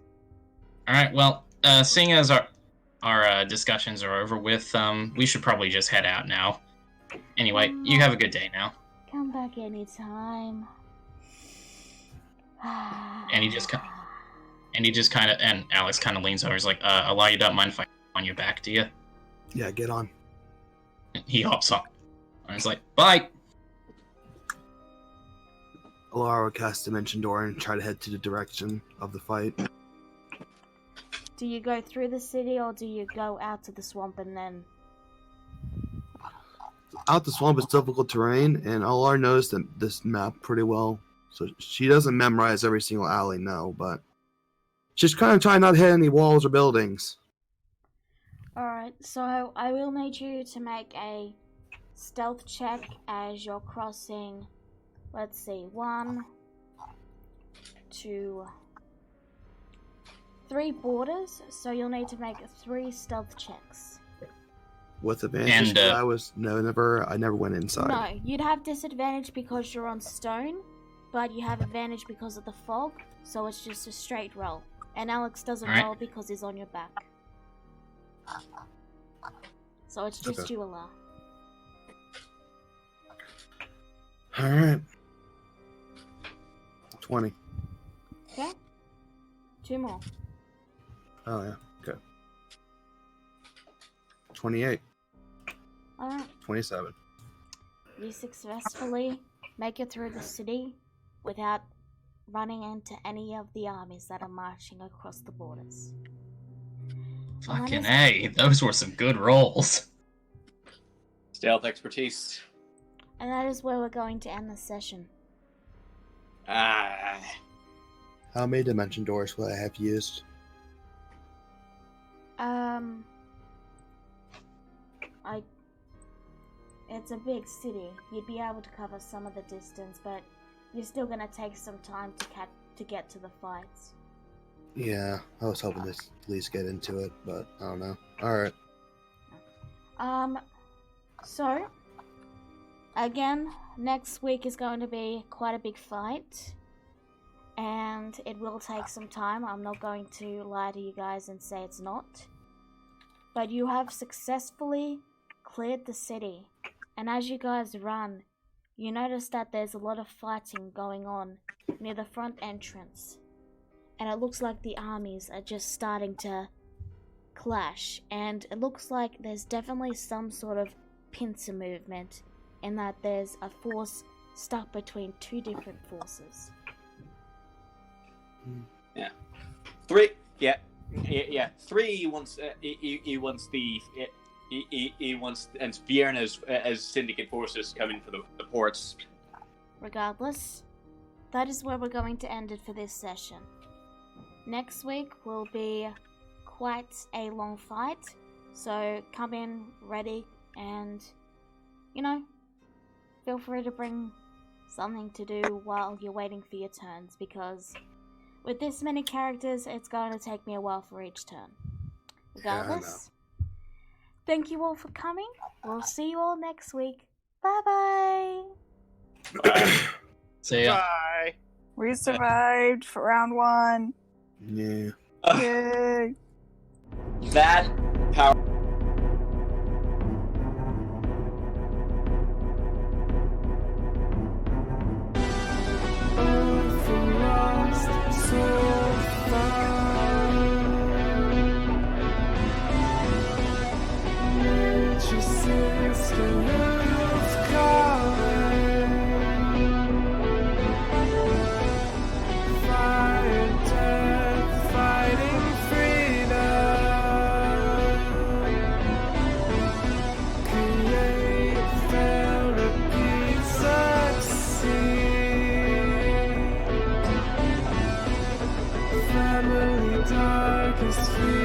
Alright, well, seeing as our discussions are over with, we should probably just head out now. Anyway, you have a good day now. Come back anytime. And Alex kind of leans over. He's like, Alar, you don't mind if I on your back, do you? Yeah, get on. He hops on. And he's like, bye! Alar will cast Dimension Door and try to head to the direction of the fight. Do you go through the city or do you go out to the swamp and then... Out the swamp is difficult terrain, and Alar knows this map pretty well. So she doesn't memorize every single alley, no, but she's kind of trying not to hit any walls or buildings. Alright, so I will need you to make a stealth check as you're crossing, let's see, 1, 2, 3 borders, so you'll need to make 3 stealth checks. With advantage, I never went inside. No, you'd have disadvantage because you're on stone, but you have advantage because of the fog, so it's just a straight roll. And Alex doesn't roll because he's on your back. So it's just you, Alar. Alright. 20. Okay. 2 more. Oh, yeah. Okay. 28. Alright. 27. You successfully make it through the city without running into any of the armies that are marching across the borders. Fucking A, those were some good rolls. Stealth expertise. And that is where we're going to end the session. How many Dimension Doors will I have used? It's a big city. You'd be able to cover some of the distance, but you're still gonna take some time to get to the fights. Yeah, I was hoping to at least get into it, but I don't know. Alright. So, again, next week is going to be quite a big fight. And it will take some time. I'm not going to lie to you guys and say it's not. But you have successfully cleared the city. And as you guys run, you notice that there's a lot of fighting going on near the front entrance. And it looks like the armies are just starting to clash. And it looks like there's definitely some sort of pincer movement, in that there's a force stuck between two different forces. Yeah. Three. Yeah. Three wants. He wants the. He wants, and Vienna as syndicate forces coming for the ports. Regardless, that is where we're going to end it for this session. Next week will be quite a long fight, so come in ready and, feel free to bring something to do while you're waiting for your turns, because with this many characters, it's going to take me a while for each turn. Regardless, thank you all for coming. We'll see you all next week. Bye-bye. Bye. See ya. Bye. We survived for round 1. Yeah. Yay. That power. Darkest fear.